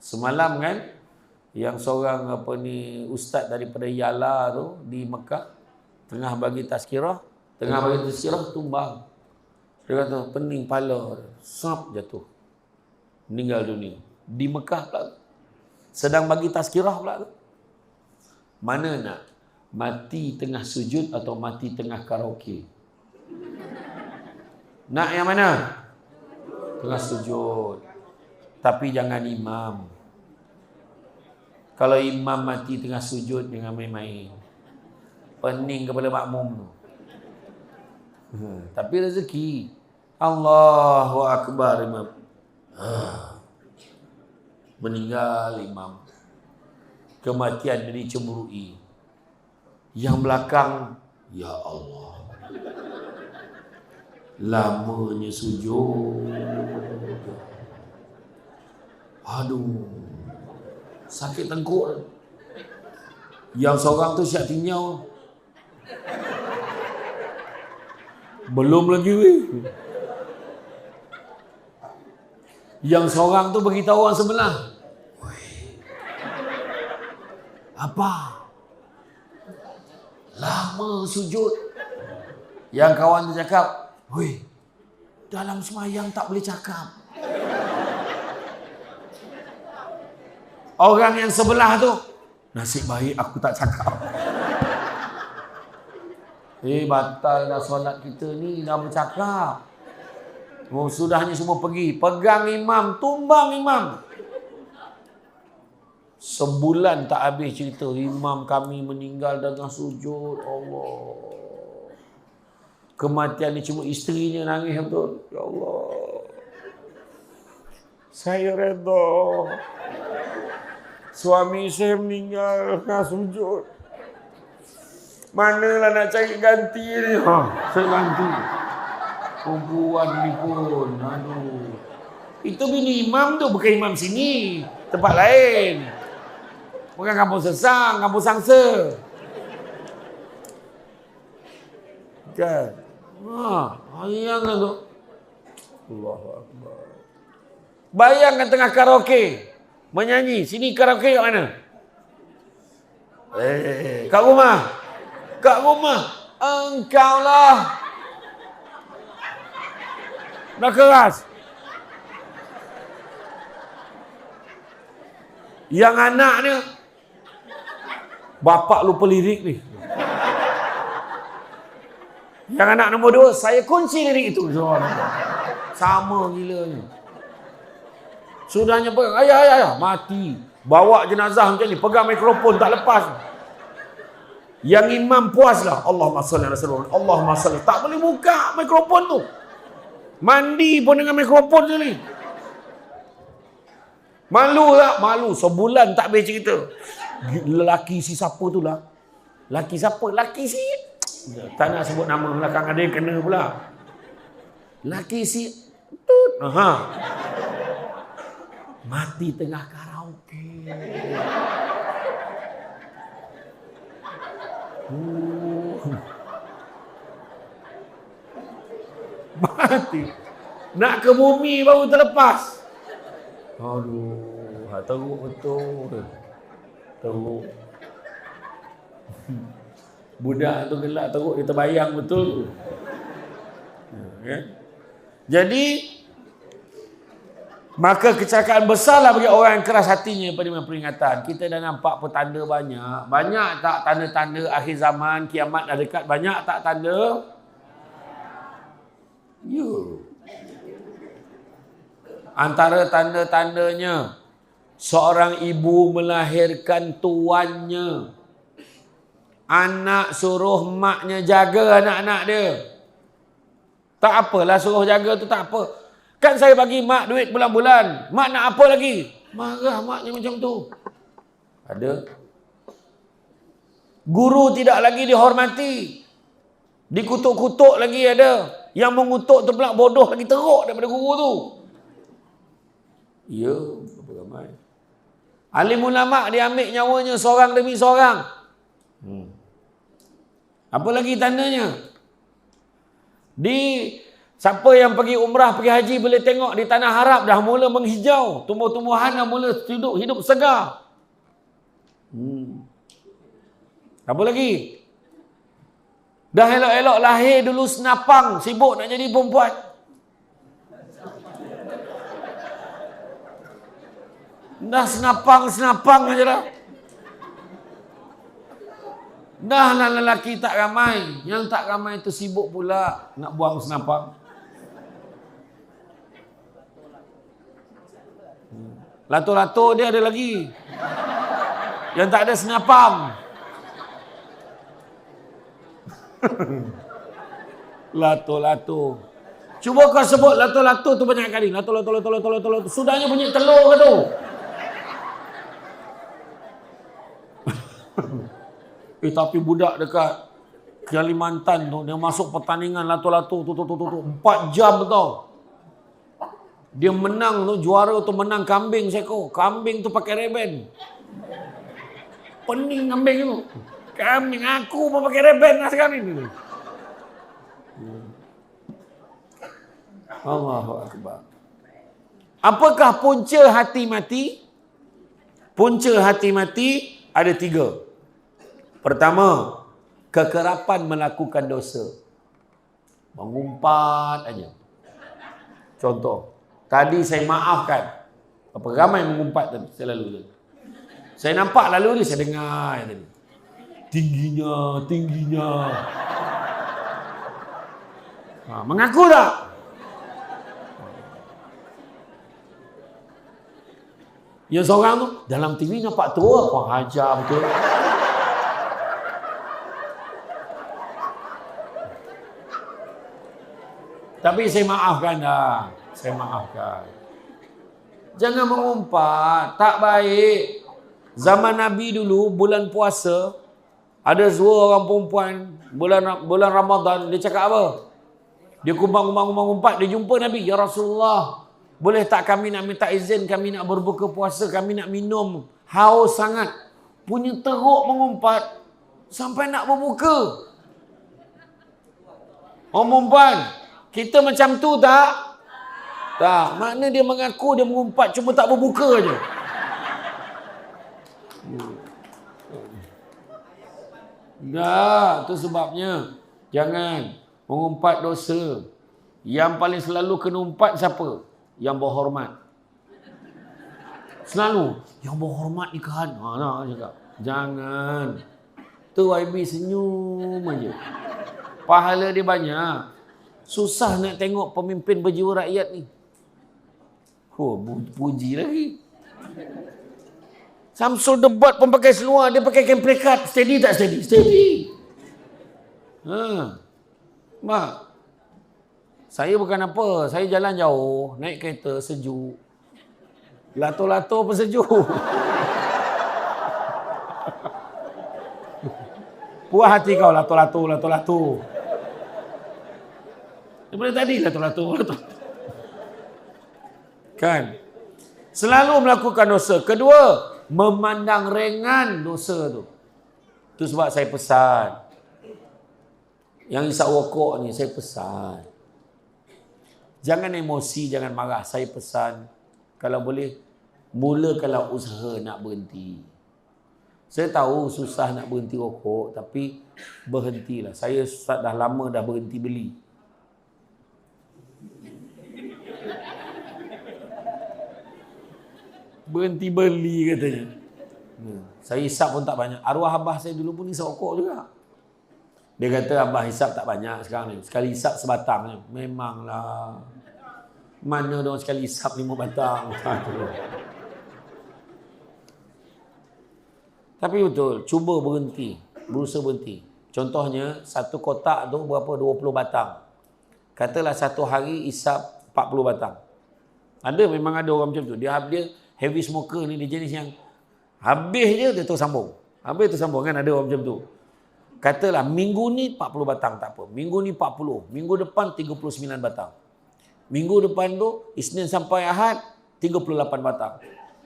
[SPEAKER 1] Semalam kan, yang seorang ustaz daripada Yala tu di Mekah, tengah bagi tazkirah, tumbang. Dia kata, pening pala, sap jatuh. Meninggal dunia. Di Mekah pula. Sedang bagi tazkirah pula tu. Mana nak? Mati tengah sujud atau mati tengah karaoke? Nak yang mana? Tengah sujud. Tapi jangan imam. Kalau imam mati tengah sujud, jangan main-main. Pening kepala makmum tu. Tapi rezeki. Allahu Akbar imam. Meninggal imam. Kematian ini cemburui. Yang belakang, ya Allah. Lamanya sujud. Aduh. Sakit tengkuk. Yang seorang tu siap tinyau. Belum lagi weh. Yang seorang tu beritahu orang sebelah. Apa? Lama sujud. Yang kawan tu cakap, "Weh, dalam semayang tak boleh cakap." Orang yang sebelah tu, nasib baik aku tak cakap. Batal dah solat kita ni, dah bercakap. Sudahnya semua pergi. Pegang imam, tumbang imam. Sebulan tak habis cerita imam kami meninggal dengan sujud. Allah. Kematian ni cuma isterinya nangis betul. Ya Allah. Saya redha. Suami saya meninggal dengan sujud. Manalah nak cari ganti ni. Saya ganti. Perempuan ni pun. Aduh. Itu bini imam tu, bukan imam sini. Tempat lain. Bukan kampung Sesang, kampung Sangsa. Kan? Bayangkan tu. Allahu Akbar. Bayangkan tengah karaoke. Menyanyi. Sini karaoke kat mana? Kat rumah. Kat rumah. Engkaulah. Dah keras. Yang anaknya, bapak lupa lirik ni. Yang anak nombor 2, saya kunci lirik itu. Sama gila ni. Sudahnya pegang, ayah, mati. Bawa jenazah macam ni, pegang mikrofon tak lepas. Yang imam puas lah. Allahumma salli ala Rasulullah. Allahumma salli. Tak boleh buka mikrofon tu. Mandi pun dengan mikrofon je ni. Malu tak? Malu. Sebulan tak habis cerita. Lelaki si siapa tu lah. Lelaki siapa? Lelaki si... Tak nak sebut nama belakang, ada yang kena pula. Lelaki si... Mati tengah karaoke. Mati. Nak ke bumi baru terlepas. Aduh, teruk betul. Teruk. Budak tu gelak teruk, dia terbayang betul. Jadi, maka kecelakaan besarlah bagi orang yang keras hatinya pada peringatan. Kita dah nampak petanda banyak. Banyak tak tanda-tanda akhir zaman, kiamat dah dekat? Banyak tak tanda? Ya. Antara tanda-tandanya, seorang ibu melahirkan tuannya. Anak suruh maknya jaga anak-anak dia. Tak apalah suruh jaga tu tak apa. Kan saya bagi mak duit bulan-bulan. Mak nak apa lagi? Marah maknya macam tu. Ada. Guru tidak lagi dihormati. Dikutuk-kutuk lagi ada. Yang mengutuk tu pula bodoh lagi teruk daripada guru tu. Ya, berapa ramai. Alim ulama' dia ambil nyawanya seorang demi seorang. Apa lagi tandanya? Siapa yang pergi umrah, pergi haji boleh tengok di tanah Arab dah mula menghijau. Tumbuh-tumbuhan dah mula hidup segar. Apa lagi? Dah elok-elok lahir dulu senapang, sibuk nak jadi perempuan. Dah senapang aja dah. Dah lah lelaki tak ramai. Yang tak ramai tu sibuk pula nak buang senapang. Lato-lato dia ada lagi. Yang tak ada senapang. Lato-lato. Cuba kau sebut lato-lato tu banyak kali. Lato. Sudahnya bunyi telur ke tu? Tapi budak dekat Kalimantan tu, dia masuk pertandingan lato-lato tu 4 jam tau. Dia menang tu, juara tu menang kambing seekor. Kambing tu pakai reben. Pening kambing tu. Kambing aku pun pakai reben lah sekarang ni. Allahu Akbar. Apakah punca hati mati? Punca hati mati ada 3. Pertama, kekerapan melakukan dosa. Mengumpat aja. Contoh, tadi saya maafkan. Apa ramai mengumpat tadi, saya lalu. Saya nampak lalu ni, saya dengar tadi. Tingginya. Mengaku tak? Yang seorang tu, dalam TV nampak tua, kau hajar betul. Tapi saya maafkan dah. Saya maafkan. Jangan mengumpat. Tak baik. Zaman Nabi dulu, bulan puasa, ada 2 orang perempuan, bulan Ramadan, dia cakap apa? Dia kumpang-kumpang, dia jumpa Nabi. Ya Rasulullah, boleh tak kami nak minta izin, kami nak berbuka puasa, kami nak minum. Haus sangat. Punya teruk mengumpat, sampai nak berbuka. Oh perempuan, kita macam tu tak? Tak. Makna dia mengaku, dia mengumpat, cuma tak berbuka je. Dah, tu sebabnya. Jangan mengumpat dosa. Yang paling selalu kena umpat siapa? Yang berhormat. Selalu. Yang berhormat nikahan. Nak cakap. Jangan. Tu YB senyum aja. Pahala dia banyak. Susah nak tengok pemimpin berjiwa rakyat ni. Puji lagi. Samsul debat pun pakai seluar, dia pakai kemprekat. Steady tak steady? Steady. Mak, saya bukan apa. Saya jalan jauh, naik kereta sejuk. Lato-lato pun sejuk. Puas hati kau lato-lato. Daripada tadi lato-lato. Kan? Selalu melakukan dosa. Kedua, memandang ringan dosa tu. Itu sebab saya pesan. Yang isap rokok ni, saya pesan. Jangan emosi, jangan marah. Saya pesan, kalau boleh, mulakanlah usaha nak berhenti. Saya tahu susah nak berhenti rokok, tapi berhentilah. Saya dah lama dah berhenti beli. Berhenti beli katanya. Saya hisap pun tak banyak. Arwah abah saya dulu pun hisap rokok juga. Dia kata abah hisap tak banyak sekarang ni. Sekali hisap sebatang je. Memanglah. Mana orang sekali isap 5 batang. Tapi betul, cuba berhenti, berusaha berhenti. Contohnya, satu kotak tu berapa? 20 batang. Katalah satu hari isap 40 batang. Memang ada orang macam tu. Dia heavy smoker ni, dia jenis yang habis je dia terus sambung. Habis tu sambung kan, ada orang macam tu. Katalah minggu ni 40 batang tak apa. Minggu ni 40. Minggu depan 39 batang. Minggu depan tu, Isnin sampai Ahad, 38 batang.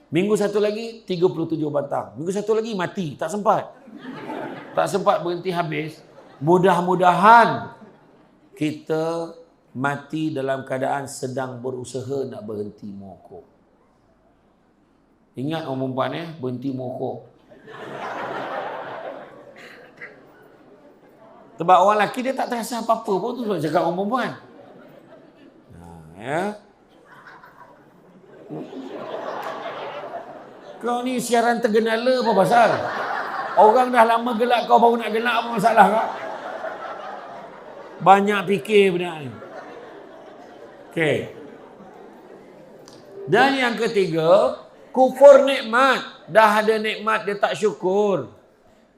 [SPEAKER 1] Minggu satu lagi, 37 batang. Minggu satu lagi, mati. Tak sempat. Tak sempat berhenti habis. Mudah-mudahan kita mati dalam keadaan sedang berusaha nak berhenti merokok. Ingat orang perempuan berhenti merokok. Sebab orang lelaki dia tak terasa apa-apa pun tu sebab cakap orang perempuan. Kau ni siaran tergenala apa pasal? Orang dah lama gelak kau baru nak gelak apa masalah kau? Banyak fikir benda ni. Okey. Dan yang ketiga, kufur nikmat. Dah ada nikmat dia tak syukur.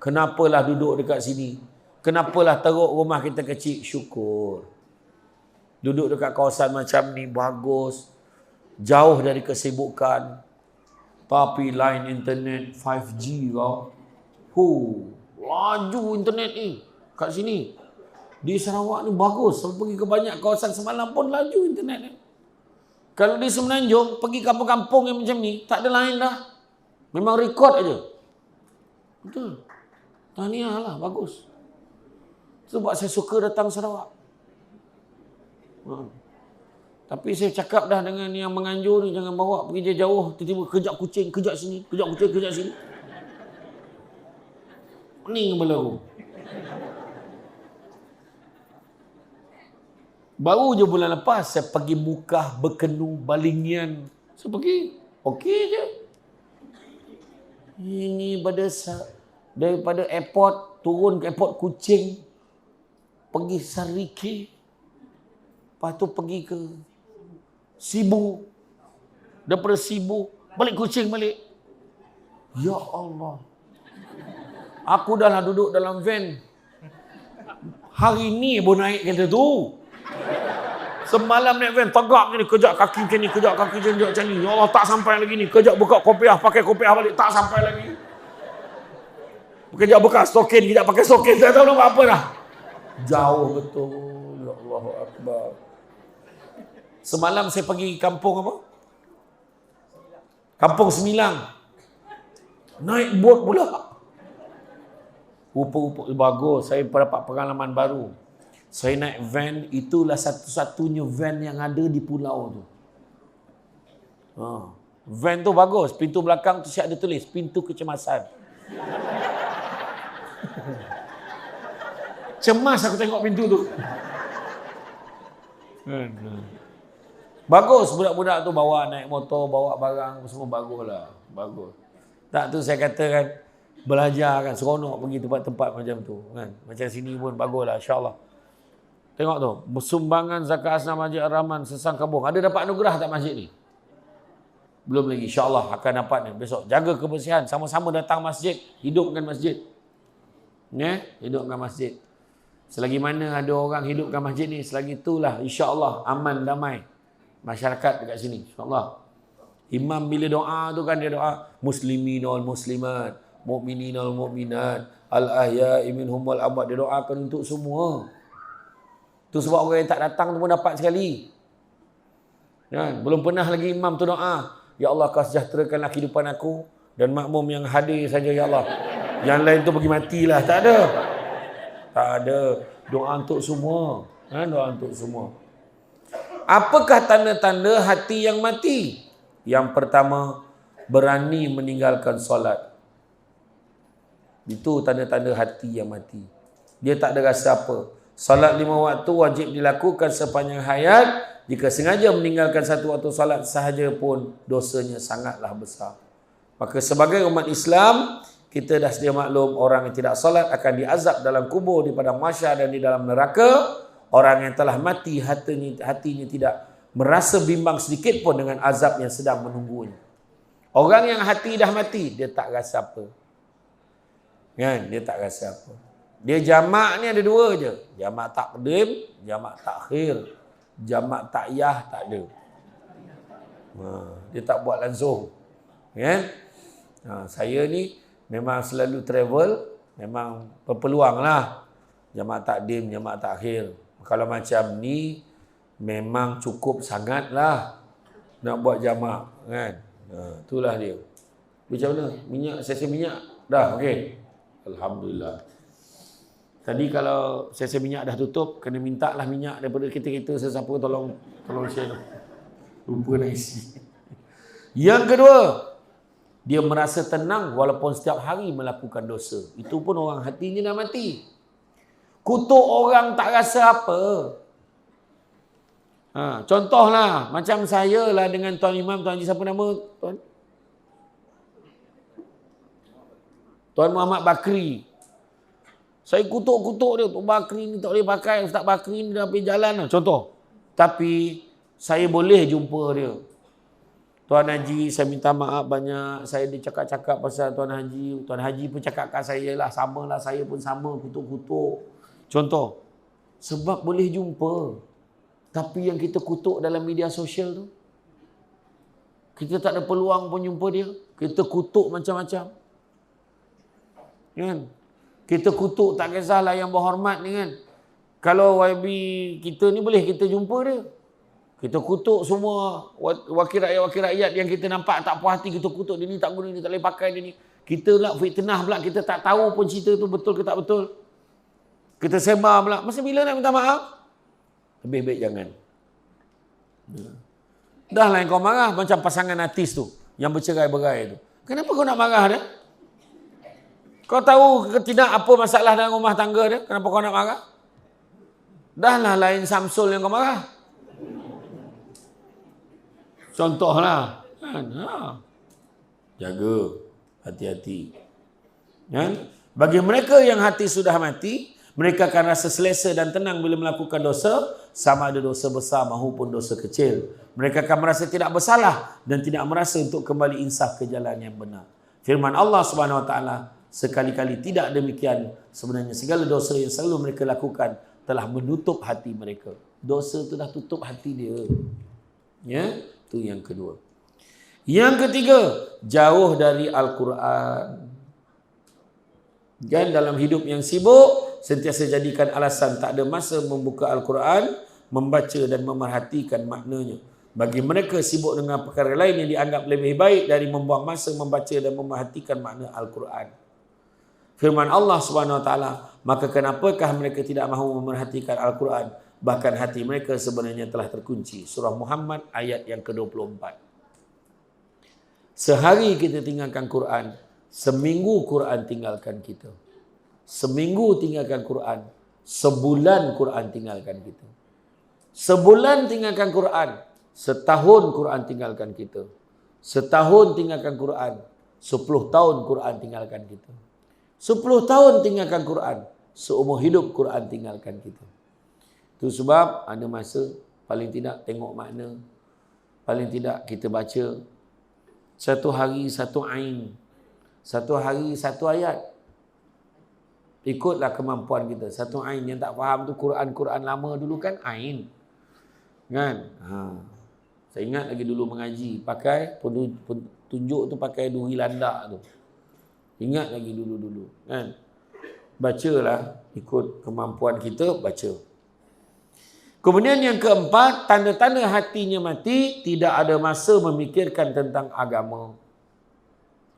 [SPEAKER 1] Kenapalah duduk dekat sini? Kenapalah teruk rumah kita kecil? Syukur. Duduk dekat kawasan macam ni bagus. Jauh dari kesibukan. Tapi line internet 5G kau. Laju internet ni. Kat sini. Di Sarawak ni bagus. Kalau pergi ke banyak kawasan semalam pun laju internet ni. Kalau di Semenanjung, pergi kampung-kampung yang macam ni, tak ada line dah. Memang rekod aja. Betul. Tahniah lah, bagus. Sebab saya suka datang Sarawak. Tapi saya cakap dah dengan yang menganjur ni, jangan bawa pergi jauh, tiba-tiba kejap kucing, kejap sini, kejap kucing, kejap sini. Pening kepala aku. Baru je bulan lepas, saya pergi Mukah, Berkenu, Balingian. Saya pergi, okey je. Ini daripada airport, turun ke airport Kuching, pergi Sariki, lepas tu pergi ke Sibu, daripada Sibu balik Kuching balik. Ya Allah, aku dah lah duduk dalam van hari ni baru naik kereta tu. Semalam naik van tegak ni, kejap kaki macam ni, kejap kaki macam ni. Ya Allah, tak sampai lagi ni. Kejap buka kopiah, pakai kopiah balik, tak sampai lagi. Kejap buka stokin, kejap pakai stokin, tak tahu nak buat apa dah. Jauh betul. Ya Allahu Akbar. Semalam saya pergi kampung apa? Kampung Semilang. Naik bot pula. Rupa-rupa bagus. Saya dapat pengalaman baru. Saya naik van, itulah satu-satunya van yang ada di pulau tu. Van tu bagus. Pintu belakang tu siap ada tulis, pintu kecemasan. Cemas aku tengok pintu tu. Bagus, budak-budak tu bawa naik motor, bawa barang, semua bagus lah. Bagus. Tak tu saya katakan, belajar kan, seronok pergi tempat-tempat macam tu. Kan? Macam sini pun bagus lah, insyaAllah. Tengok tu, bersumbangan zakat asnaf Masjid Ar-Rahman Sesang Kabung. Ada dapat anugerah tak masjid ni? Belum lagi, insyaAllah akan dapat ni. Besok, jaga kebersihan, sama-sama datang masjid, hidupkan masjid. Hidupkan masjid. Selagi mana ada orang hidupkan masjid ni, selagi itulah insyaAllah aman, damai masyarakat dekat sini, insyaAllah. Imam bila doa tu kan dia doa muslimin wal muslimat, mu'minin wal mu'minat, al-ahya'i minhum wal amwat. Dia doakan untuk semua. Tu sebab orang yang tak datang tu pun dapat sekali. Kan? Belum pernah lagi imam tu doa, ya Allah kau sejahterakanlah kehidupan aku dan makmum yang hadir saja ya Allah. Yang lain tu pergi matilah. Tak ada. Tak ada. Doa untuk semua. Doa untuk semua. Apakah tanda-tanda hati yang mati? Yang pertama, berani meninggalkan solat. Itu tanda-tanda hati yang mati. Dia tak ada rasa apa. Salat 5 waktu wajib dilakukan sepanjang hayat. Jika sengaja meninggalkan satu waktu salat sahaja pun dosanya sangatlah besar. Maka sebagai umat Islam, kita dah sedia maklum orang yang tidak salat akan diazab dalam kubur, di padang mahsyar dan di dalam neraka. Orang yang telah mati hatinya tidak merasa bimbang sedikit pun dengan azab yang sedang menunggunya. Orang yang hati dah mati, dia tak rasa apa. Kan? Dia tak rasa apa. Dia jamak ni ada dua je. Jamak takdim, jamak takhir. Jamak takyah tak ada. Dia tak buat langsung. Kan? Saya ni memang selalu travel, memang berpeluang lah. Jamak takdim, jamak takhir. Kalau macam ni, memang cukup sangat lah nak buat jamak. Kan? Itulah dia. Macam mana? Minyak, sesi minyak? Dah, okey. Alhamdulillah. Tadi kalau sesi minyak dah tutup, kena minta lah minyak daripada kita-kita sesiapa tolong share. Lupa nak isi. Yang kedua, dia merasa tenang walaupun setiap hari melakukan dosa. Itu pun orang hatinya dah mati. Kutuk orang tak rasa apa. Contohlah, macam saya lah dengan Tuan Imam, Tuan Haji siapa nama? Tuan Muhammad Bakri. Saya kutuk-kutuk dia. Tuan Bakri ni tak boleh pakai. Ustaz Bakri ni dah pergi jalan lah. Contoh. Tapi saya boleh jumpa dia. Tuan Haji, saya minta maaf banyak. Saya dicakap-cakap pasal Tuan Haji. Tuan Haji pun cakapkan saya lah. Sama lah, saya pun sama. Kutuk-kutuk. Contoh. Sebab boleh jumpa. Tapi yang kita kutuk dalam media sosial tu, kita tak ada peluang pun jumpa dia. Kita kutuk macam-macam. Kan? Kita kutuk tak kisahlah yang berhormat ni kan. Kalau YB kita ni boleh kita jumpa dia. Kita kutuk semua wakil rakyat yang kita nampak tak puas hati, kita kutuk dia ni tak guna, dia tak boleh pakai dia ni. Kita pula fitnah pula, kita tak tahu pun cerita tu betul ke tak betul. Kita sebar pula. Masa bila nak minta maaf? Lebih baik jangan. Dah lah yang kau marah macam pasangan artis tu yang bercerai-berai tu. Kenapa kau nak marah dia? Kau tahu ke tidak apa masalah dalam rumah tangga dia? Kenapa kau nak marah? Dah lah lain Samsul yang kau marah. Contohlah. Jaga. Hati-hati. Bagi mereka yang hati sudah mati, mereka akan rasa selesa dan tenang bila melakukan dosa, sama ada dosa besar maupun dosa kecil. Mereka akan merasa tidak bersalah dan tidak merasa untuk kembali insaf ke jalan yang benar. Firman Allah Subhanahu Wa Taala, sekali-kali tidak demikian. Sebenarnya segala dosa yang selalu mereka lakukan telah menutup hati mereka. Dosa itu dah tutup hati dia. Ya, itu yang kedua. Yang ketiga, jauh dari Al-Quran. Dan dalam hidup yang sibuk, sentiasa jadikan alasan tak ada masa membuka Al-Quran, membaca dan memerhatikan maknanya. Bagi mereka sibuk dengan perkara lain yang dianggap lebih baik dari membuang masa membaca dan memerhatikan makna Al-Quran. Firman Allah Subhanahu Wa Taala, maka kenapakah mereka tidak mahu memerhatikan Al-Quran? Bahkan hati mereka sebenarnya telah terkunci. Surah Muhammad ayat yang ke-24. Sehari kita tinggalkan Quran, seminggu Quran tinggalkan kita. Seminggu tinggalkan Quran, sebulan Quran tinggalkan kita. Sebulan tinggalkan Quran, setahun Quran tinggalkan kita. Setahun tinggalkan Quran, 10 tahun Quran tinggalkan kita. 10 tahun tinggalkan Quran, seumur hidup Quran tinggalkan kita. Itu sebab ada masa paling tidak tengok makna, paling tidak kita baca satu hari satu ain, satu hari satu ayat. Ikutlah kemampuan kita. Satu ain yang tak faham tu Quran lama dulu kan ain. Kan? Saya ingat lagi dulu mengaji pakai tunjuk tu pakai duri landak tu. Ingat lagi dulu-dulu kan. Bacalah ikut kemampuan kita baca. Kemudian yang keempat, tanda-tanda hatinya mati, tidak ada masa memikirkan tentang agama.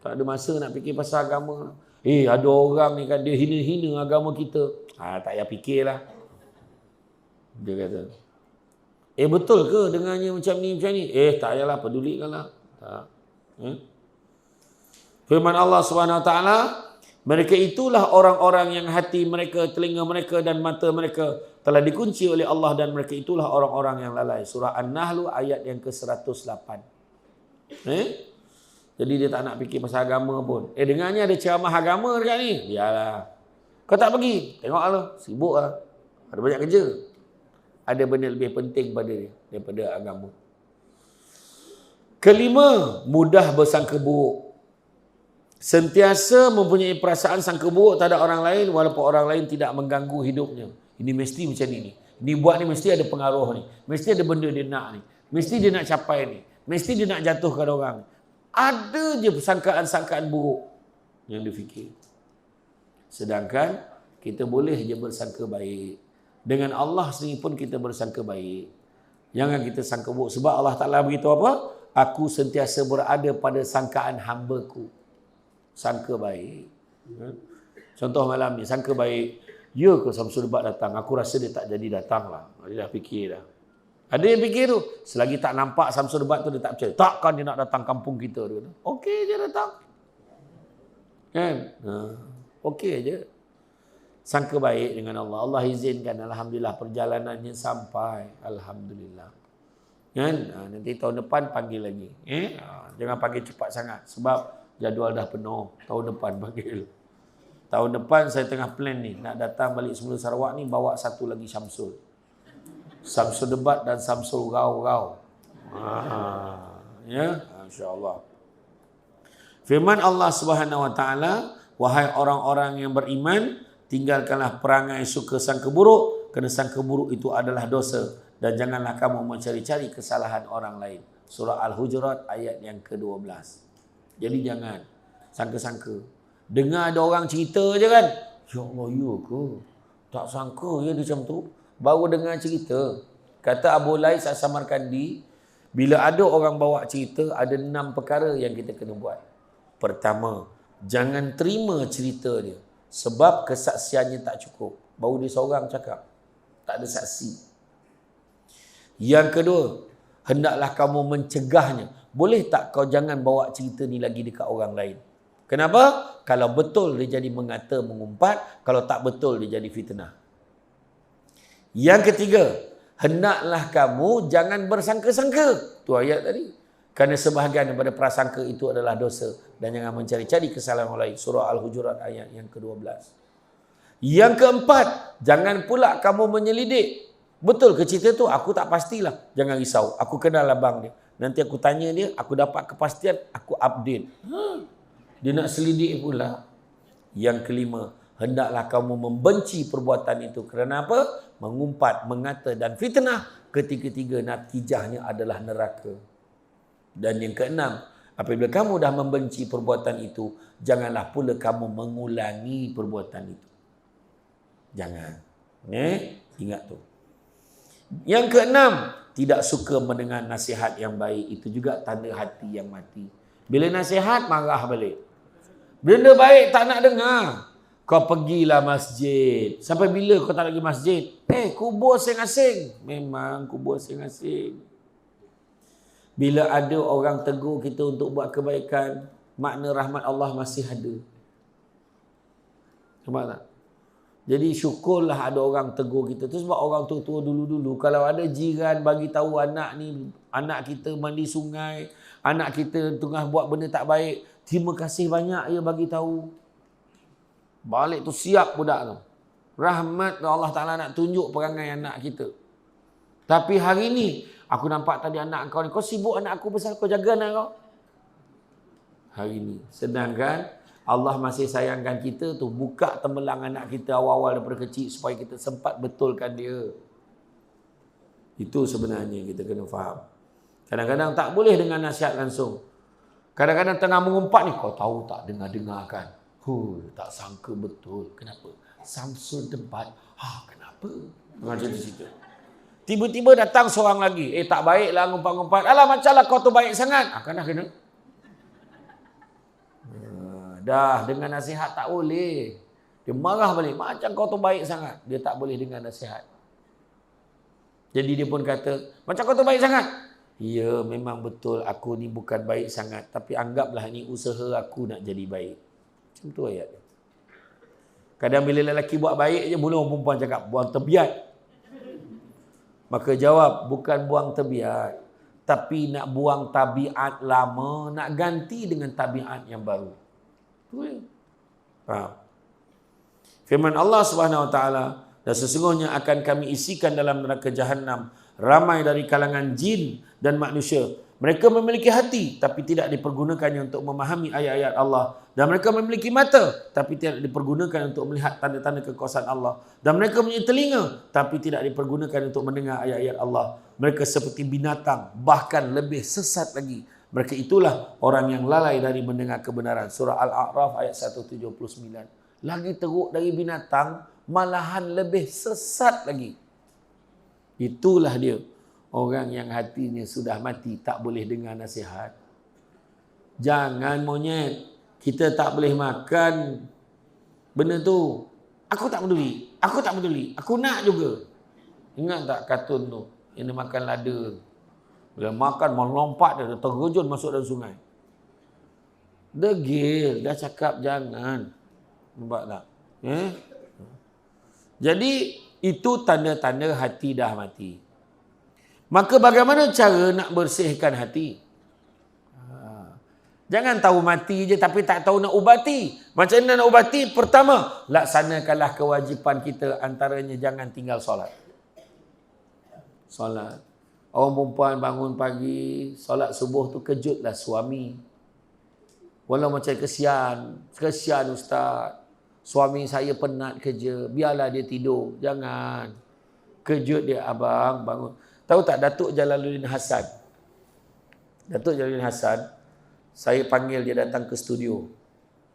[SPEAKER 1] Tak ada masa nak fikir pasal agama. Ada orang ni kan dia hina-hina agama kita. Tak payah fikirlah. Dia kata. Betul ke dengannya macam ni? Tak payahlah, pedulikanlah. Tak. Firman Allah Subhanahu Wa Taala, mereka itulah orang-orang yang hati mereka, telinga mereka dan mata mereka telah dikunci oleh Allah dan mereka itulah orang-orang yang lalai. Surah An-Nahl ayat yang ke-108. Jadi dia tak nak fikir pasal agama pun. Dengannya ada ceramah agama dekat ni. Biarlah. Kau tak pergi? Tengoklah. Sibuk lah. Ada banyak kerja. ada benda lebih penting pada dia daripada agama. Kelima, mudah bersangka buruk. Sentiasa mempunyai perasaan sangka buruk terhadap orang lain walaupun orang lain tidak mengganggu hidupnya. Ini mesti macam ni. Dia buat ni mesti ada pengaruh ni. Mesti ada benda dia nak ni. Mesti dia nak capai ni. Mesti dia nak jatuhkan orang. Ada je sangkaan-sangkaan buruk yang dia fikir. Sedangkan kita boleh je bersangka baik. Dengan Allah sendiri pun kita bersangka baik. Jangan kita sangka buruk. Sebab Allah Ta'ala beritahu apa? Aku sentiasa berada pada sangkaan hamba-Ku. Sangka baik. Contoh malam ni, sangka baik. Ya ke Samsul Debat datang? Aku rasa dia tak jadi datang lah. Dia dah fikir dah. Ada yang fikir tu, selagi tak nampak Samsul Debat tu dia tak percaya. Takkan dia nak datang kampung kita. Dia kata, okey je datang. Kan? Okey je. Sangka baik dengan Allah. Allah izinkan, Alhamdulillah perjalanannya sampai. Alhamdulillah. Kan? Nanti tahun depan panggil lagi. Jangan panggil cepat sangat. Sebab jadual dah penuh. Tahun depan panggil. Tahun depan saya tengah plan ni. Nak datang balik semula Sarawak ni, bawa satu lagi Syamsul. Samsul Debat dan Samsul Rau-Rau. Ya, insya-Allah. Firman Allah Subhanahu Wa Taala, wahai orang-orang yang beriman, tinggalkanlah perangai suka sangka buruk, kerana sangka buruk itu adalah dosa, dan janganlah kamu mencari-cari kesalahan orang lain. Surah Al-Hujurat ayat yang ke-12. Jadi jangan sangka-sangka. Dengar ada orang cerita je kan, ya Allah, ya ke? Tak sangka ya dia macam tu. Baru dengar cerita. Kata Abu Lais As-Samarkandi, bila ada orang bawa cerita, ada 6 perkara yang kita kena buat. Pertama, jangan terima cerita dia. Sebab kesaksiannya tak cukup. Baru dia seorang cakap. Tak ada saksi. Yang kedua, hendaklah kamu mencegahnya. Boleh tak kau jangan bawa cerita ni lagi dekat orang lain? Kenapa? Kalau betul dia jadi mengata, mengumpat. Kalau tak betul dia jadi fitnah. Yang ketiga, hendaklah kamu jangan bersangka-sangka. Tu ayat tadi. Kerana sebahagian daripada prasangka itu adalah dosa. Dan jangan mencari-cari kesalahan orang lain. Surah Al-Hujurat ayat yang ke-12. Yang keempat, jangan pula kamu menyelidik. Betul ke cerita tu? Aku tak pastilah. Jangan risau. Aku kenal abang dia. Nanti aku tanya dia, aku dapat kepastian, aku update. Dia nak selidik pula. Yang kelima, hendaklah kamu membenci perbuatan itu. Kerana apa? Mengumpat, mengata dan fitnah. Ketiga-tiga natijahnya adalah neraka. Dan yang keenam, apabila kamu dah membenci perbuatan itu, janganlah pula kamu mengulangi perbuatan itu. Jangan. Ingat tu. Yang keenam, tidak suka mendengar nasihat yang baik. Itu juga tanda hati yang mati. Bila nasihat, marah balik. Benda baik tak nak dengar. Kau pergilah masjid. Sampai bila kau tak lagi masjid? Kubur asing-asing. Memang kubur asing-asing. Bila ada orang tegur kita untuk buat kebaikan, makna rahmat Allah masih ada. Nampak tak? Jadi syukurlah ada orang tegur kita. Tu sebab orang tua-tua dulu-dulu, kalau ada jiran bagi tahu anak kita mandi sungai, anak kita tengah buat benda tak baik, terima kasih banyak ya bagi tahu. Balik tu siap budak tu. Rahmat Allah Ta'ala nak tunjuk perangai anak kita. Tapi hari ni, aku nampak tadi anak kau ni, kau sibuk anak aku besar, kau jaga anak kau. Hari ni. Sedangkan Allah masih sayangkan kita tu, buka tembelang anak kita awal-awal daripada kecil supaya kita sempat betulkan dia. Itu sebenarnya kita kena faham. Kadang-kadang tak boleh dengan nasihat langsung. Kadang-kadang tengah mengumpat ni, kau tahu tak dengar-dengar kan? Tak sangka betul. Kenapa? Samsul Debat. Kenapa? Macam cerita. Tiba-tiba datang seorang lagi. Tak baiklah ngumpat-ngumpat. Alah macamlah kau tu baik sangat. Kena. Dah dengan nasihat tak boleh. Dia marah balik. Macam kau tu baik sangat. Dia tak boleh dengan nasihat. Jadi dia pun kata, macam kau tu baik sangat. Ya, memang betul. Aku ni bukan baik sangat. Tapi anggaplah ni usaha aku nak jadi baik. Macam tu ayat dia. Kadang bila lelaki buat baik je, mula orang perempuan cakap, buang tebiat. Maka jawab, bukan buang tebiat. Tapi nak buang tabiat lama, nak ganti dengan tabiat yang baru. Faham? Firman Allah Subhanahu Wa Taala, Dan sesungguhnya akan kami isikan dalam neraka jahanam ramai dari kalangan jin dan manusia. Mereka memiliki hati tapi tidak dipergunakannya untuk memahami ayat-ayat Allah. Dan mereka memiliki mata tapi tidak dipergunakan untuk melihat tanda-tanda kekuasaan Allah. Dan mereka mempunyai telinga tapi tidak dipergunakan untuk mendengar ayat-ayat Allah. Mereka seperti binatang, bahkan lebih sesat lagi. Mereka itulah orang yang lalai dari mendengar kebenaran. Surah Al-A'raf ayat 179. Lagi teruk dari binatang, malahan lebih sesat lagi. Itulah dia. Orang yang hatinya sudah mati tak boleh dengar nasihat. Jangan monyet. Kita tak boleh makan benda tu. Aku tak peduli. Aku tak peduli. Aku nak juga. Ingat tak kartun tu? Yang dia makan lada. Bila makan melompat dia terjun masuk dalam sungai. Degil. Dah cakap jangan. Nampak tak? Jadi itu tanda-tanda hati dah mati. Maka bagaimana cara nak bersihkan hati? Jangan tahu mati je tapi tak tahu nak ubati. Macam mana nak ubati? Pertama, laksanakanlah kewajipan kita, antaranya jangan tinggal solat. Solat. Orang perempuan bangun pagi, solat subuh tu kejutlah suami. Walau macam kesian ustaz. Suami saya penat kerja, biarlah dia tidur. Jangan. Kejut dia, abang bangun. Tahu tak Datuk Jalaluddin Hassan? Datuk Jalaluddin Hassan, saya panggil dia datang ke studio.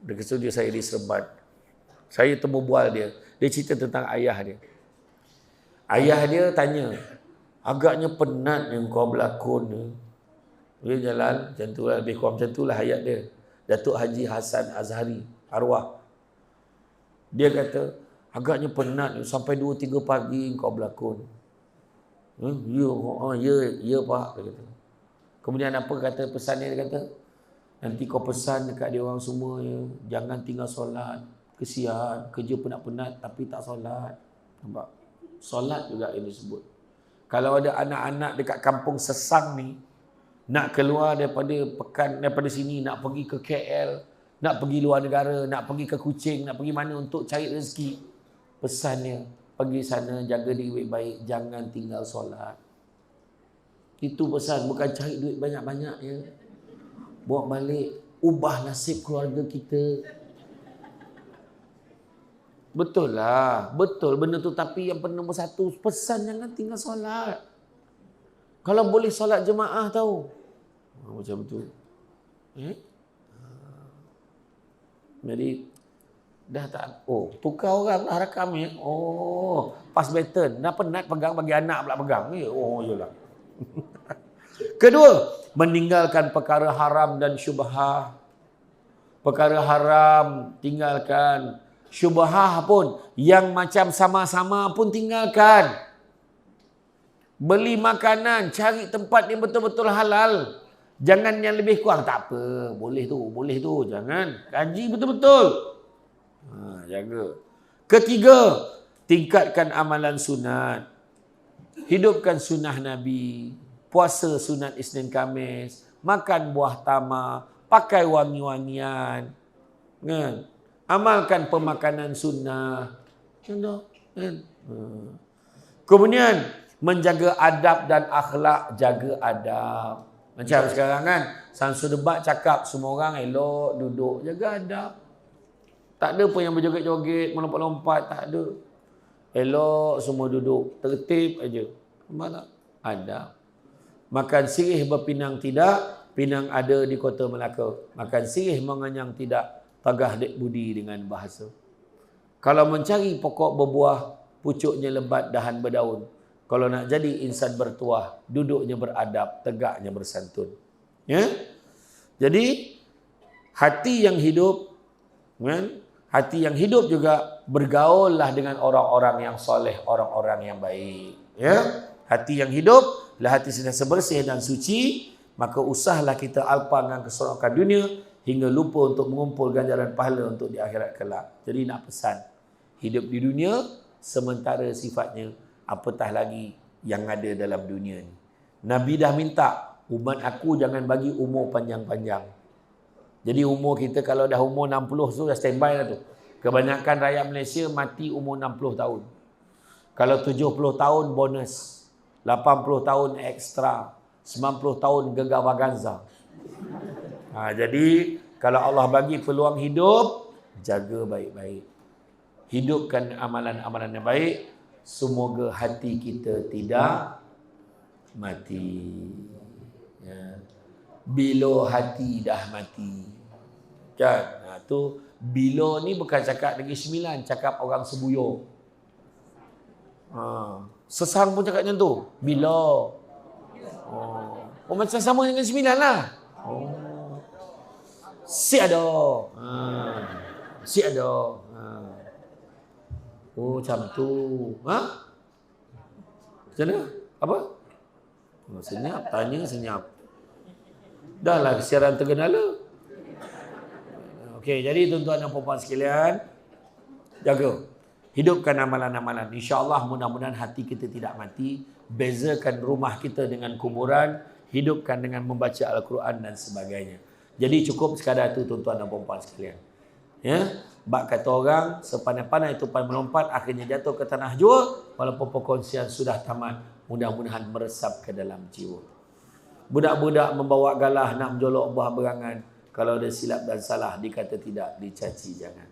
[SPEAKER 1] Ke studio saya di Seremban. Saya temu bual dia. Dia cerita tentang ayah dia. Ayah dia tanya, agaknya penat yang kau berlakon ni. Dia jalan, macam tu lah, lebih kurang macam tu lah ayat dia. Datuk Haji Hassan Azhari, arwah. Dia kata, agaknya penat sampai 2-3 pagi kau berlakon. Ya pak. Dia kata. Kemudian apa kata pesan dia kata? Nanti kau pesan dekat dia orang semua ya, jangan tinggal solat. Kesian, kerja penat-penat tapi tak solat. Nampak? Solat juga ini sebut. Kalau ada anak-anak dekat kampung Sesang ni, nak keluar daripada sini, nak pergi ke KL, nak pergi luar negara, nak pergi ke Kuching, nak pergi mana untuk cari rezeki, pesannya, pergi sana, jaga diri baik-baik, jangan tinggal solat. Itu pesan, bukan cari duit banyak-banyak ya. Bawa balik, ubah nasib keluarga kita. Betul lah, betul benda tu. Tapi yang nombor satu, pesan jangan tinggal solat. Kalau boleh solat jemaah tahu. Macam tu. Jadi, dah tak, tukar orang lah rakam ya. Pass baton. Dah penat pegang, bagi anak pula pegang. Yelah. Kedua, meninggalkan perkara haram dan syubhah. Perkara haram tinggalkan. Syubhah pun yang macam sama-sama pun tinggalkan. Beli makanan, cari tempat yang betul-betul halal. Jangan yang lebih kurang, tak apa, boleh tu, jangan. Kaji betul-betul. Jaga. Ketiga, tingkatkan amalan sunat. Hidupkan sunnah Nabi. Puasa sunat Isnin Khamis. Makan buah tamar. Pakai wangi-wangian. Kan? Amalkan pemakanan sunnah. Contoh. Kan? Kemudian, menjaga adab dan akhlak. Jaga adab. Macam sekarang kan, Samsul Debat cakap semua orang elok duduk, jaga adab. Tak ada pun yang berjoget-joget, melompat-lompat, tak ada. Elok semua duduk, tertib aja. Nampak tak? Adab. Makan sirih berpinang tidak, pinang ada di kota Melaka. Makan sirih menganyang tidak, tagah dek budi dengan bahasa. Kalau mencari pokok berbuah, pucuknya lebat, dahan berdaun. Kalau nak jadi insan bertuah, duduknya beradab, tegaknya bersantun. Ya? Jadi, hati yang hidup, kan? Hati yang hidup juga bergaullah dengan orang-orang yang soleh, orang-orang yang baik. Ya? Hati yang hidup, lah hati sentiasa bersih dan suci, maka usahlah kita alpa dengan keseronokan dunia, hingga lupa untuk mengumpul ganjaran pahala untuk di akhirat kelak. Jadi nak pesan, hidup di dunia, sementara sifatnya, apatah lagi yang ada dalam dunia ni. Nabi dah minta, umat aku jangan bagi umur panjang-panjang. Jadi umur kita kalau dah umur 60 tu dah standby lah tu. Kebanyakan rakyat Malaysia mati umur 60 tahun. Kalau 70 tahun bonus, 80 tahun ekstra, 90 tahun gagavaganza. Jadi kalau Allah bagi peluang hidup, jaga baik-baik. Hidupkan amalan-amalan yang baik. Semoga hati kita tidak mati. Ya. Bila hati dah mati. Kan? Tu bila ni bukan cakap Negeri Sembilan, cakap orang Sebuyur. Sesang pun cakap macam tu. Bila. Macam sama dengan Sembilan lah. Si ada. Si ada. Macam tu. Macam mana? Apa? Senyap. Tanya senyap. Dah lah siaran terkenala. Okey, jadi tuan-tuan dan puan-puan sekalian, jaga. Hidupkan amalan-amalan. InsyaAllah mudah-mudahan hati kita tidak mati. Bezakan rumah kita dengan kuburan. Hidupkan dengan membaca Al-Quran dan sebagainya. Jadi cukup sekadar itu tuan-tuan dan puan-puan sekalian. Ya, bak kata orang, sepandai-pandai tupai melompat, akhirnya jatuh ke tanah jua, walaupun perkongsian sudah tamat, mudah-mudahan meresap ke dalam jiwa. Budak-budak membawa galah nak menjolok buah berangan, kalau ada silap dan salah dikata tidak, dicaci jangan.